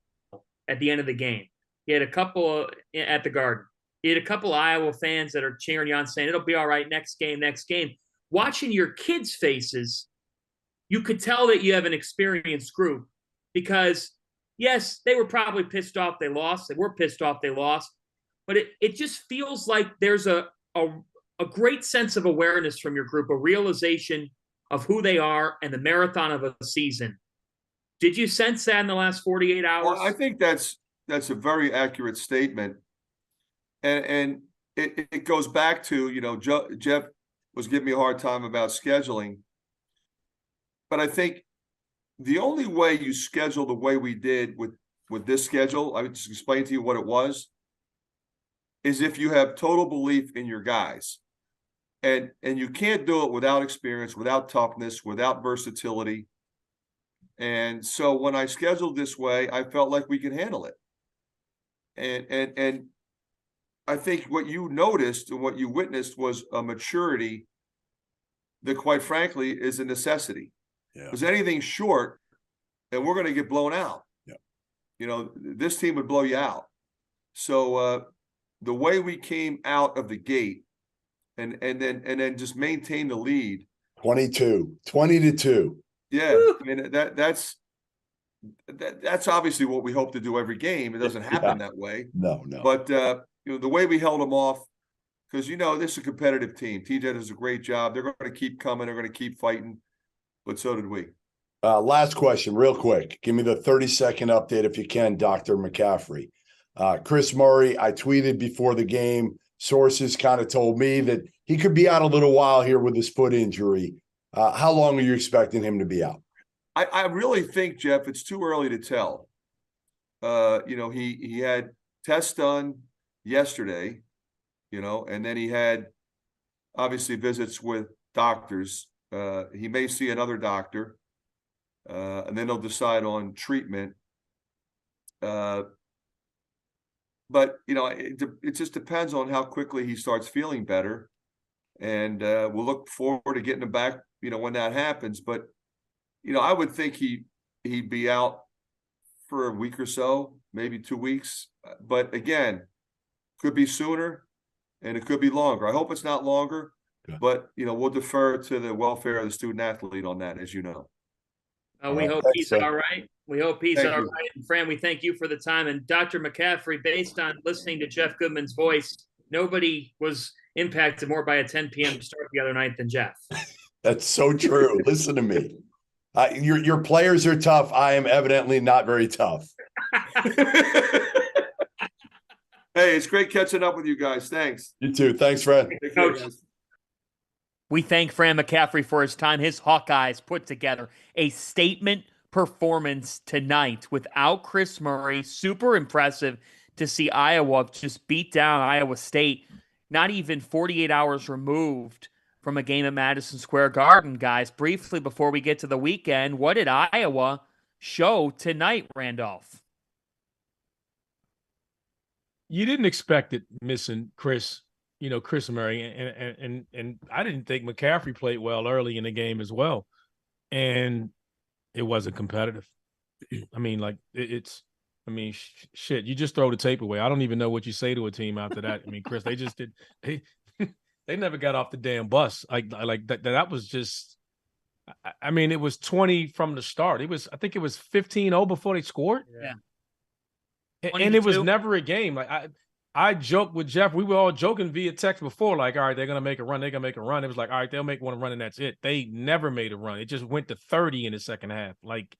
at the end of the game. You had a couple at the Garden. You had a couple of Iowa fans that are cheering you on, saying, it'll be all right, next game, next game. Watching your kids' faces, you could tell that you have an experienced group because, yes, they were probably pissed off they lost. They were pissed off they lost. But it just feels like there's a great sense of awareness from your group, a realization of who they are and the marathon of a season. Did you sense that in the last 48 hours? Well, I think that's a very accurate statement. And it goes back to, you know, Jeff was giving me a hard time about scheduling. But I think the only way you schedule the way we did with this schedule, I just explained to you what it was, is if you have total belief in your guys. And you can't do it without experience, without toughness, without versatility. And so when I scheduled this way, I felt like we could handle it. And I think what you noticed and what you witnessed was a maturity that, quite frankly, is a necessity. Yeah. Because anything short, and we're going to get blown out. Yeah. You know, this team would blow you out. So the way we came out of the gate and then just maintain the lead. 20-2. Yeah. I mean, that's obviously what we hope to do every game. It doesn't happen that way. No. But you know, the way we held them off, because, you know, this is a competitive team. TJ does a great job. They're going to keep coming. They're going to keep fighting. But so did we. Last question, real quick. Give me the 30-second update if you can, Dr. McCaffery. Chris Murray, I tweeted before the game. Sources kind of told me that he could be out a little while here with his foot injury. How long are you expecting him to be out? I really think, Jeff, it's too early to tell. He had tests done yesterday, and then he had obviously visits with doctors. He may see another doctor, and then they'll decide on treatment. But it just depends on how quickly he starts feeling better, and we'll look forward to getting him back, when that happens. But I would think he'd be out for a week or so, maybe 2 weeks. But again, could be sooner, and it could be longer. I hope it's not longer. Good. But we'll defer to the welfare of the student athlete on that, as you know. We hope he's all right. We hope he's all right. And Fran, we thank you for the time. And Dr. McCaffery, based on listening to Jeff Goodman's voice, nobody was impacted more by a 10 p.m. start the other night than Jeff. That's so true. Listen to me. Your players are tough. I am evidently not very tough. Hey, it's great catching up with you guys. Thanks. You too. Thanks, Fran. Coach. We thank Fran McCaffery for his time. His Hawkeyes put together a statement performance tonight without Chris Murray. Super impressive to see Iowa just beat down Iowa State, not even 48 hours removed from a game at Madison Square Garden, guys. Briefly before we get to the weekend, what did Iowa show tonight, Randolph? You didn't expect it missing Chris Murray, and I didn't think McCaffery played well early in the game as well, and it wasn't competitive. I mean, shit, you just throw the tape away. I don't even know what you say to a team after that. I mean, Chris, they just did. They never got off the damn bus. Like that. That was just. I mean, it was 20 from the start. I think it was 15-0 before they scored. Yeah. And it was never a game. Like I joked with Jeff. We were all joking via text before, like, all right, they're gonna make a run. They're gonna make a run. It was like, all right, they'll make one run, and that's it. They never made a run. It just went to 30 in the second half. Like,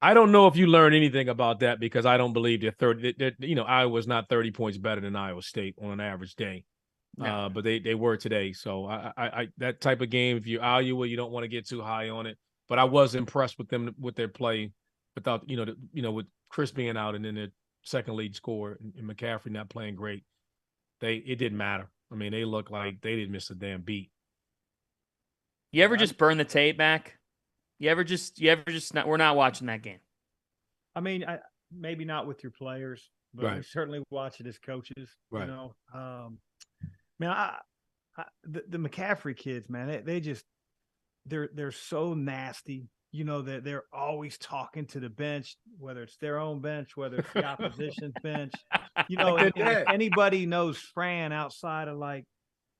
I don't know if you learned anything about that, because I don't believe they're 30. Iowa's not 30 points better than Iowa State on an average day. No. But they were today. So I that type of game, if you're Iowa, you don't want to get too high on it. But I was impressed with them with their play, without with Chris being out and then the second lead score and McCaffery not playing great. It didn't matter. I mean, they looked like they didn't miss a damn beat. You ever just burn the tape back? You ever just not? We're not watching that game. I mean, maybe not with your players, but right. We certainly watch it as coaches. Right. The McCaffery kids, man, they're so nasty. That they're always talking to the bench, whether it's their own bench, whether it's the opposition's bench. If anybody knows Fran outside of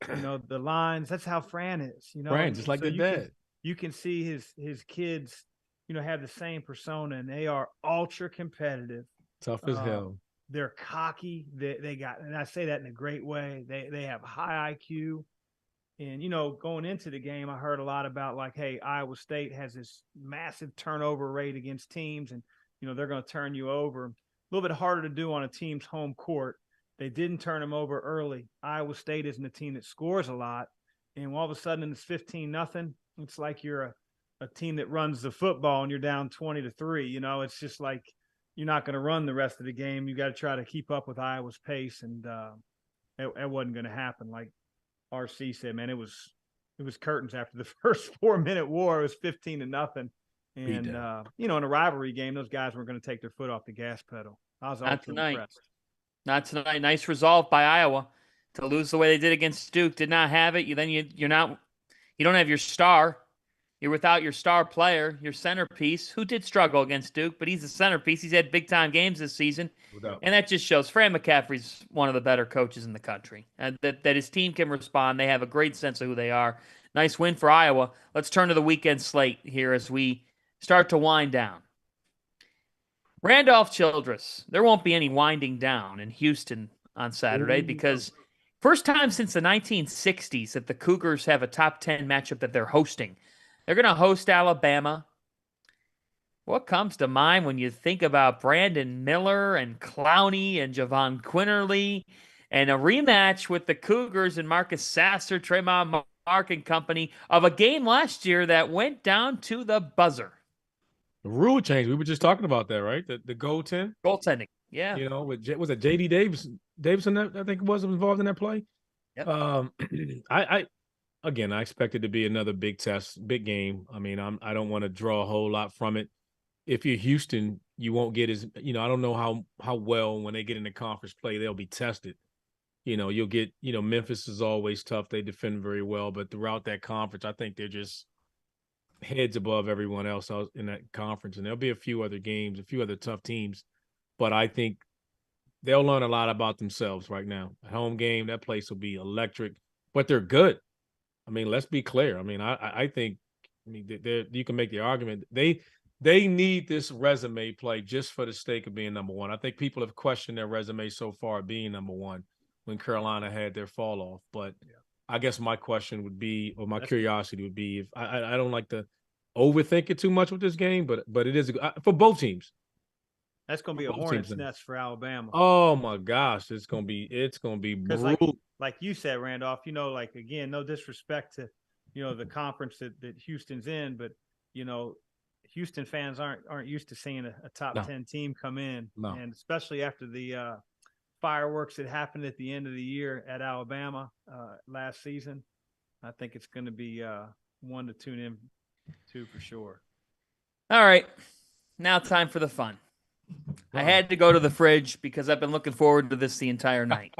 the lines, that's how Fran is. Fran, just like their dad. You can see his kids, have the same persona, and they are ultra competitive, tough as hell. They're cocky. They got, and I say that in a great way. They have high IQ. And, going into the game, I heard a lot about hey, Iowa State has this massive turnover rate against teams, and, they're going to turn you over. A little bit harder to do on a team's home court. They didn't turn them over early. Iowa State isn't a team that scores a lot. And all of a sudden it's 15-0. It's like you're a team that runs the football and you're down 20-3. It's just like you're not going to run the rest of the game. You got to try to keep up with Iowa's pace, and it wasn't going to happen. Like RC said, man, it was curtains after the first 4-minute war. It was 15-0. And, in a rivalry game, those guys weren't going to take their foot off the gas pedal. I was ultra impressed. Not tonight. Nice resolve by Iowa to lose the way they did against Duke. Did not have it. You don't have your star. You're without your star player, your centerpiece, who did struggle against Duke, but he's a centerpiece. He's had big-time games this season, and that just shows Fran McCaffery's one of the better coaches in the country, and that his team can respond. They have a great sense of who they are. Nice win for Iowa. Let's turn to the weekend slate here as we start to wind down. Randolph Childress. There won't be any winding down in Houston on Saturday because first time since the 1960s that the Cougars have a top 10 matchup that they're hosting They're going to host Alabama. What comes to mind when you think about Brandon Miller and Clowney and Javon Quinterly and a rematch with the Cougars and Marcus Sasser, Tremont Mark and company of a game last year that went down to the buzzer? The rule change. We were just talking about that, right? The goaltending. Goaltending. Yeah. You know, was it JD Davison that I think was involved in that play? Yep. I expect it to be another big test, big game. I mean, I don't want to draw a whole lot from it. If you're Houston, you won't get as, I don't know how well when they get into conference play, they'll be tested. You'll get, Memphis is always tough. They defend very well, but throughout that conference, I think they're just heads above everyone else in that conference. And there'll be a few other games, a few other tough teams, but I think they'll learn a lot about themselves right now. A home game, that place will be electric, but they're good. I mean, let's be clear. I mean, I think, you can make the argument they need this resume play just for the sake of being number one. I think people have questioned their resume so far being number one when Carolina had their fall off. But I guess my question would be, or my curiosity would be, if I don't like to overthink it too much with this game, but it is for both teams. That's going to be a hornet's nest for Alabama. Oh my gosh, it's going to be brutal. Like you said, Randolph. Again, no disrespect to the conference that Houston's in, but Houston fans aren't used to seeing a top 10 team come in, and especially after the fireworks that happened at the end of the year at Alabama last season. I think it's going to be one to tune in to for sure. All right, now time for the fun. I had to go to the fridge because I've been looking forward to this the entire night.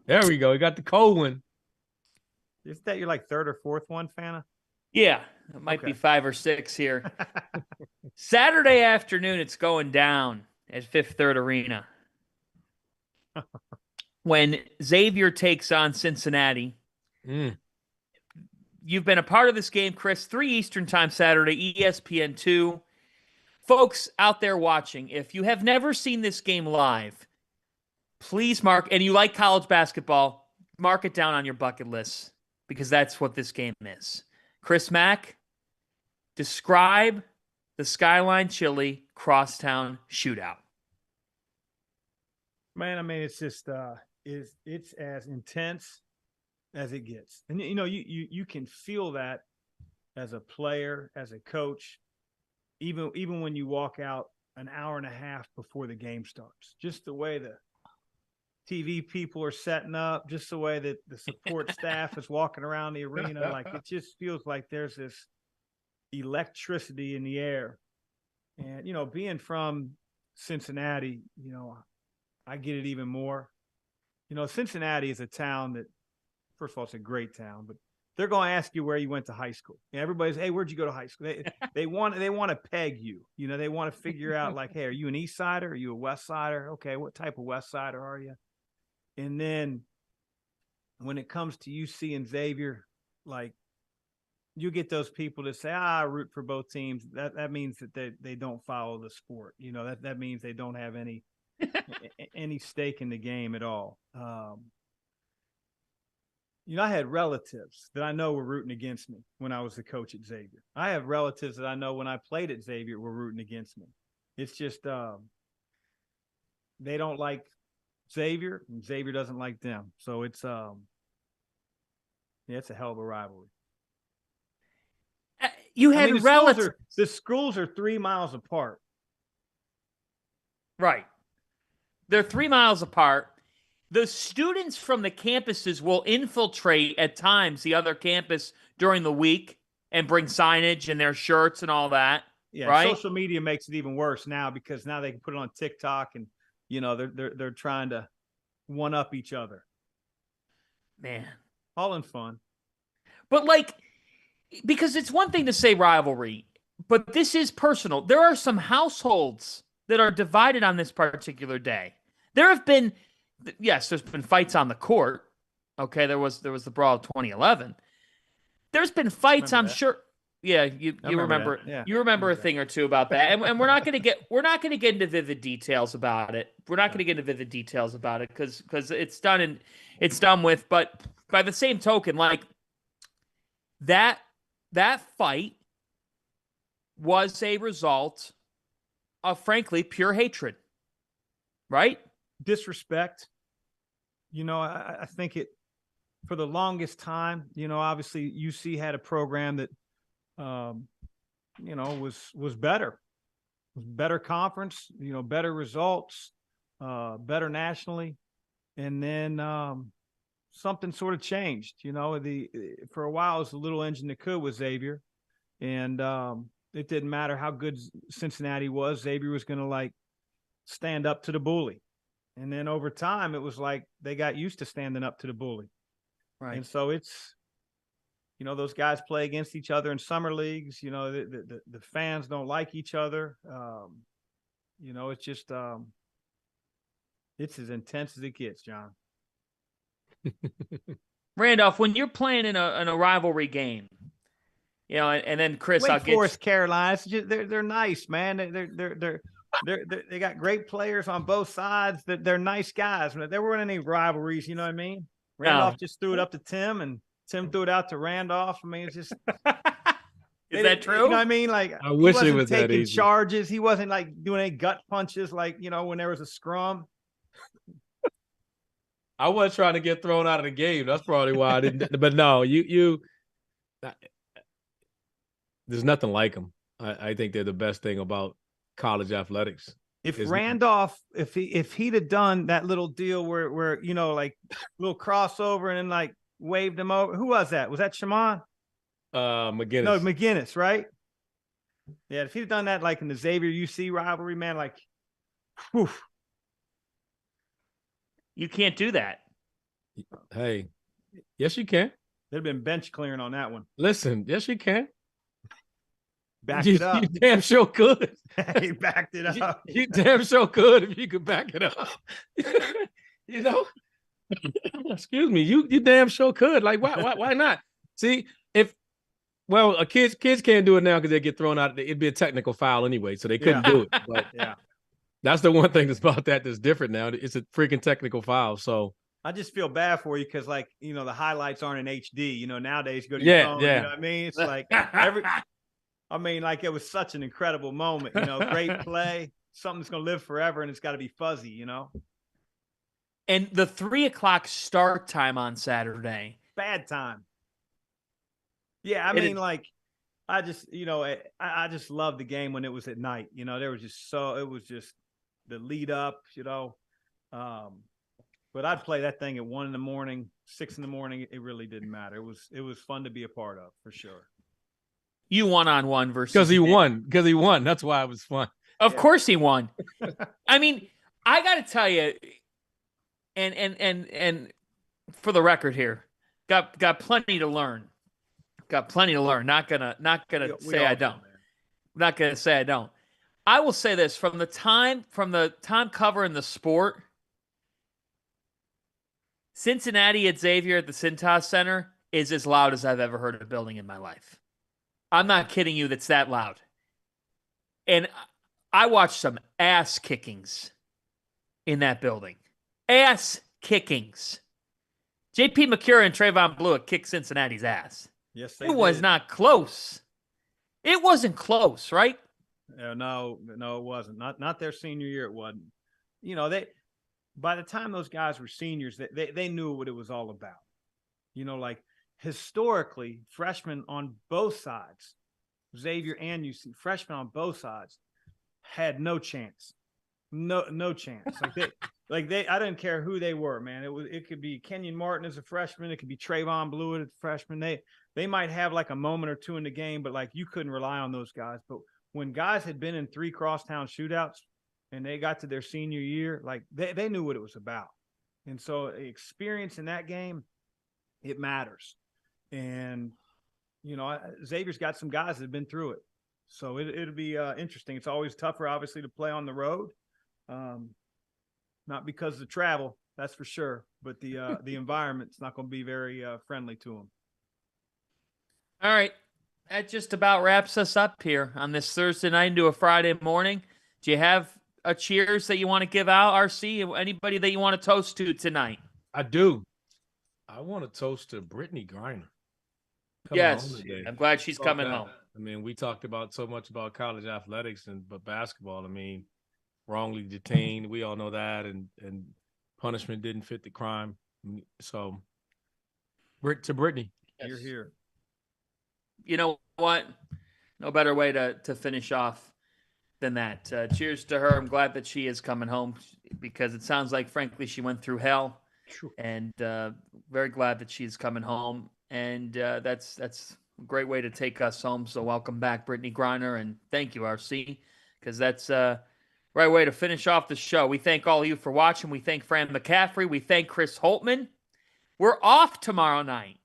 There we go. We got the cold one. Isn't that your third or fourth one, Fanta? Yeah, it might be 5 or 6 here. Saturday afternoon, it's going down at Fifth Third Arena when Xavier takes on Cincinnati. You've been a part of this game, Chris. 3 Eastern time Saturday, ESPN2. Folks out there watching, if you have never seen this game live, please mark, and you like college basketball, mark it down on your bucket list because that's what this game is. Chris Mack, describe the Skyline Chili Crosstown Shootout. Man, I mean, it's just it's as intense as it gets, and you can feel that as a player, as a coach, even when you walk out an hour and a half before the game starts. Just the way the TV people are setting up, just the way that the support staff is walking around the arena, it just feels like there's this electricity in the air. And being from Cincinnati, I get it even more. Cincinnati is a town that, first of all, it's a great town, but they're going to ask you where you went to high school. And everybody's, hey, where'd you go to high school? They want to peg you. They want to figure out hey, are you an East Sider? Are you a West Sider? Okay, what type of West Sider are you? And then when it comes to UC and Xavier, you get those people that say, I root for both teams. That means that they don't follow the sport. That means they don't have any stake in the game at all. I had relatives that I know were rooting against me when I was the coach at Xavier. I have relatives that I know when I played at Xavier were rooting against me. It's just they don't like Xavier, and Xavier doesn't like them. So it's it's a hell of a rivalry. You had relatives. The schools are 3 miles apart. Right. They're 3 miles apart. The students from the campuses will infiltrate at times the other campus during the week and bring signage and their shirts and all that. Yeah, right? Social media makes it even worse now because now they can put it on TikTok and they're trying to one up each other. Man, all in fun. But because it's one thing to say rivalry, but this is personal. There are some households that are divided on this particular day. There have been, yes, there's been fights on the court. Okay, there was the brawl of 2011. There's been fights, I'm sure. Yeah, you remember yeah. You remember a thing or two about that, and we're not going to get into vivid details about it. We're not going to get into vivid details about it because it's done with. But by the same token, that fight was a result of, frankly, pure hatred, right? Disrespect. I think it, for the longest time, obviously UC had a program that, was better. Better conference, better results, better nationally. And then something sort of changed. For a while, it was the little engine that could with Xavier. And it didn't matter how good Cincinnati was. Xavier was going to stand up to the bully. And then over time, it was like they got used to standing up to the bully. Right. And so it's, those guys play against each other in summer leagues. The fans don't like each other. It's just, it's as intense as it gets, John. Randolph, when you're playing in a rivalry game, and then Chris, Wake I'll get Forest, Carolina. It's just, they're nice, man. They got great players on both sides. They're nice guys. There weren't any rivalries. You know what I mean? Randolph just threw it up to Tim, and Tim threw it out to Randolph. I mean, it's just. Is that true? You know what I mean? Like, I wish he it wasn't was that taking easy. charges. He wasn't doing any gut punches, when there was a scrum. I wasn't trying to get thrown out of the game. That's probably why I didn't. But no, there's nothing like them. I think they're the best thing about college athletics. If Randolph, if he'd have done that little deal where little crossover and then waved him over. Who was that? Was that Shaman? McGinnis. No, McGinnis, right? Yeah, if he'd have done that in the Xavier UC rivalry, man, whew. You can't do that. Hey, yes, you can. There'd have been bench clearing on that one. Listen, yes, you can. Back it up. You damn sure could. He backed it up. You damn sure could if you could back it up. Excuse me. You damn sure could. Why not? See, kids can't do it now because they get thrown out. It'd be a technical foul anyway, so they couldn't do it. But yeah. That's the one thing that's about that's different now. It's a freaking technical foul. So I just feel bad for you because, the highlights aren't in HD. Nowadays, go to your phone. Yeah. You know what I mean? It's it was such an incredible moment. Great play, something that's going to live forever, and it's got to be fuzzy. And the 3:00 start time on Saturday. Bad time. Yeah, I just love the game when it was at night. There was it was just the lead up, but I'd play that thing at 1 a.m, 6 a.m. It really didn't matter. It was fun to be a part of, for sure. You one-on-one versus because he won. That's why it was fun. Of course he won. I mean, I got to tell you, and for the record here, got plenty to learn. Got plenty to learn. Not gonna say I don't. Not gonna say I don't. I will say this from the time covering the sport. Cincinnati at Xavier at the Cintas Center is as loud as I've ever heard a building in my life. I'm not kidding you. That's that loud. And I watched some ass kickings in that building. Ass kickings. J.P. McCurry and Trayvon Blewett kicked Cincinnati's ass. Yes, they It was did. not close. It wasn't close, right? No, it wasn't. Not their senior year. It wasn't. By the time those guys were seniors, they knew what it was all about. Historically, freshmen on both sides, Xavier and UC, freshmen on both sides had no chance. No chance. I didn't care who they were, man. It could be Kenyon Martin as a freshman. It could be Trayvon Blewett as a freshman. They might have a moment or two in the game, but you couldn't rely on those guys. But when guys had been in 3 crosstown shootouts and they got to their senior year, they knew what it was about. And so experience in that game, it matters. And, Xavier's got some guys that have been through it. So it'll be interesting. It's always tougher, obviously, to play on the road. Not because of the travel, that's for sure, but the environment's not going to be very friendly to them. All right. That just about wraps us up here on this Thursday night into a Friday morning. Do you have a cheers that you want to give out, RC? Anybody that you want to toast to tonight? I do. I want to toast to Brittany Griner. coming home Yes, today. I'm glad she's About coming that. home. I mean, we talked about so much about college athletics but basketball. I mean, wrongly detained. We all know that, and punishment didn't fit the crime. So, to Brittany, You're here. You know what? No better way to finish off than that. Cheers to her. I'm glad that she is coming home because it sounds like, frankly, she went through hell, and very glad that she's coming home. And that's a great way to take us home. So welcome back, Brittany Griner, and thank you, RC, because that's right way to finish off the show. We thank all of you for watching. We thank Fran McCaffery. We thank Chris Holtmann. We're off tomorrow night.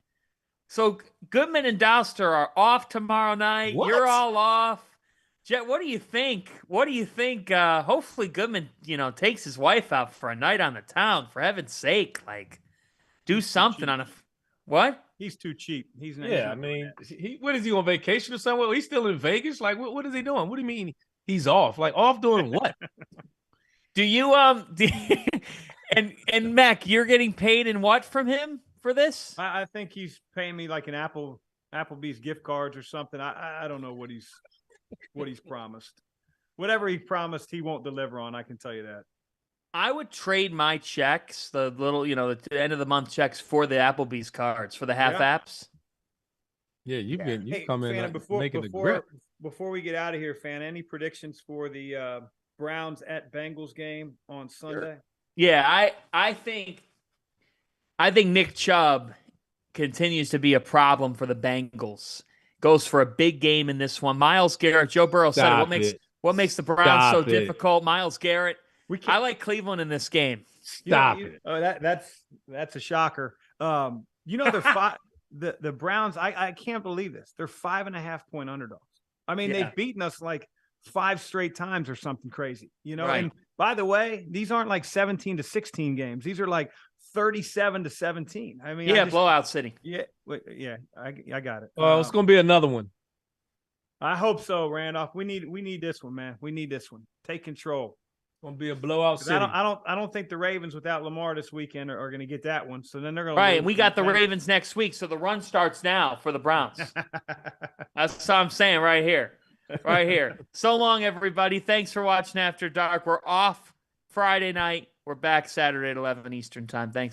So Goodman and Douster are off tomorrow night. What? You're all off. Jet, what do you think? What do you think? Hopefully Goodman, takes his wife out for a night on the town. For heaven's sake, do something on a what? He's too cheap. He's not. yeah, I mean, what is he on vacation or somewhere? He's still in Vegas. Like, what is he doing? What do you mean he's off? Like, off doing what? Do you and Mac, you're getting paid in what from him for this? I think he's paying me like an Applebee's gift cards or something. I don't know what he's promised. Whatever he promised, he won't deliver on. I can tell you that. I would trade my checks, the little, the end of the month checks, for the Applebee's cards for the half apps. Yeah, you've come in Fan, making the grip. Before we get out of here, Fan, any predictions for the Browns at Bengals game on Sunday? Sure. Yeah, I think Nick Chubb continues to be a problem for the Bengals. Goes for a big game in this one. Myles Garrett, Joe Burrow said what makes the Browns so difficult. Myles Garrett. I like Cleveland in this game. Stop it. Oh, that's a shocker. They're the Browns. I can't believe this. They're 5.5-point underdogs. I mean, they've beaten us like 5 straight times or something crazy. Right. And by the way, these aren't like 17-16 games. These are like 37-17. I mean, blowout city. Yeah, I got it. Well, it's gonna be another one. I hope so, Randolph. We need this one, man. We need this one. Take control. It's gonna be a blowout city. I don't think the Ravens without Lamar this weekend are going to get that one. So then they're going to right. And we got the Ravens next week, so the run starts now for the Browns. That's what I'm saying right here. Right here. So long, everybody. Thanks for watching After Dark. We're off Friday night. We're back Saturday at 11 Eastern time. Thanks.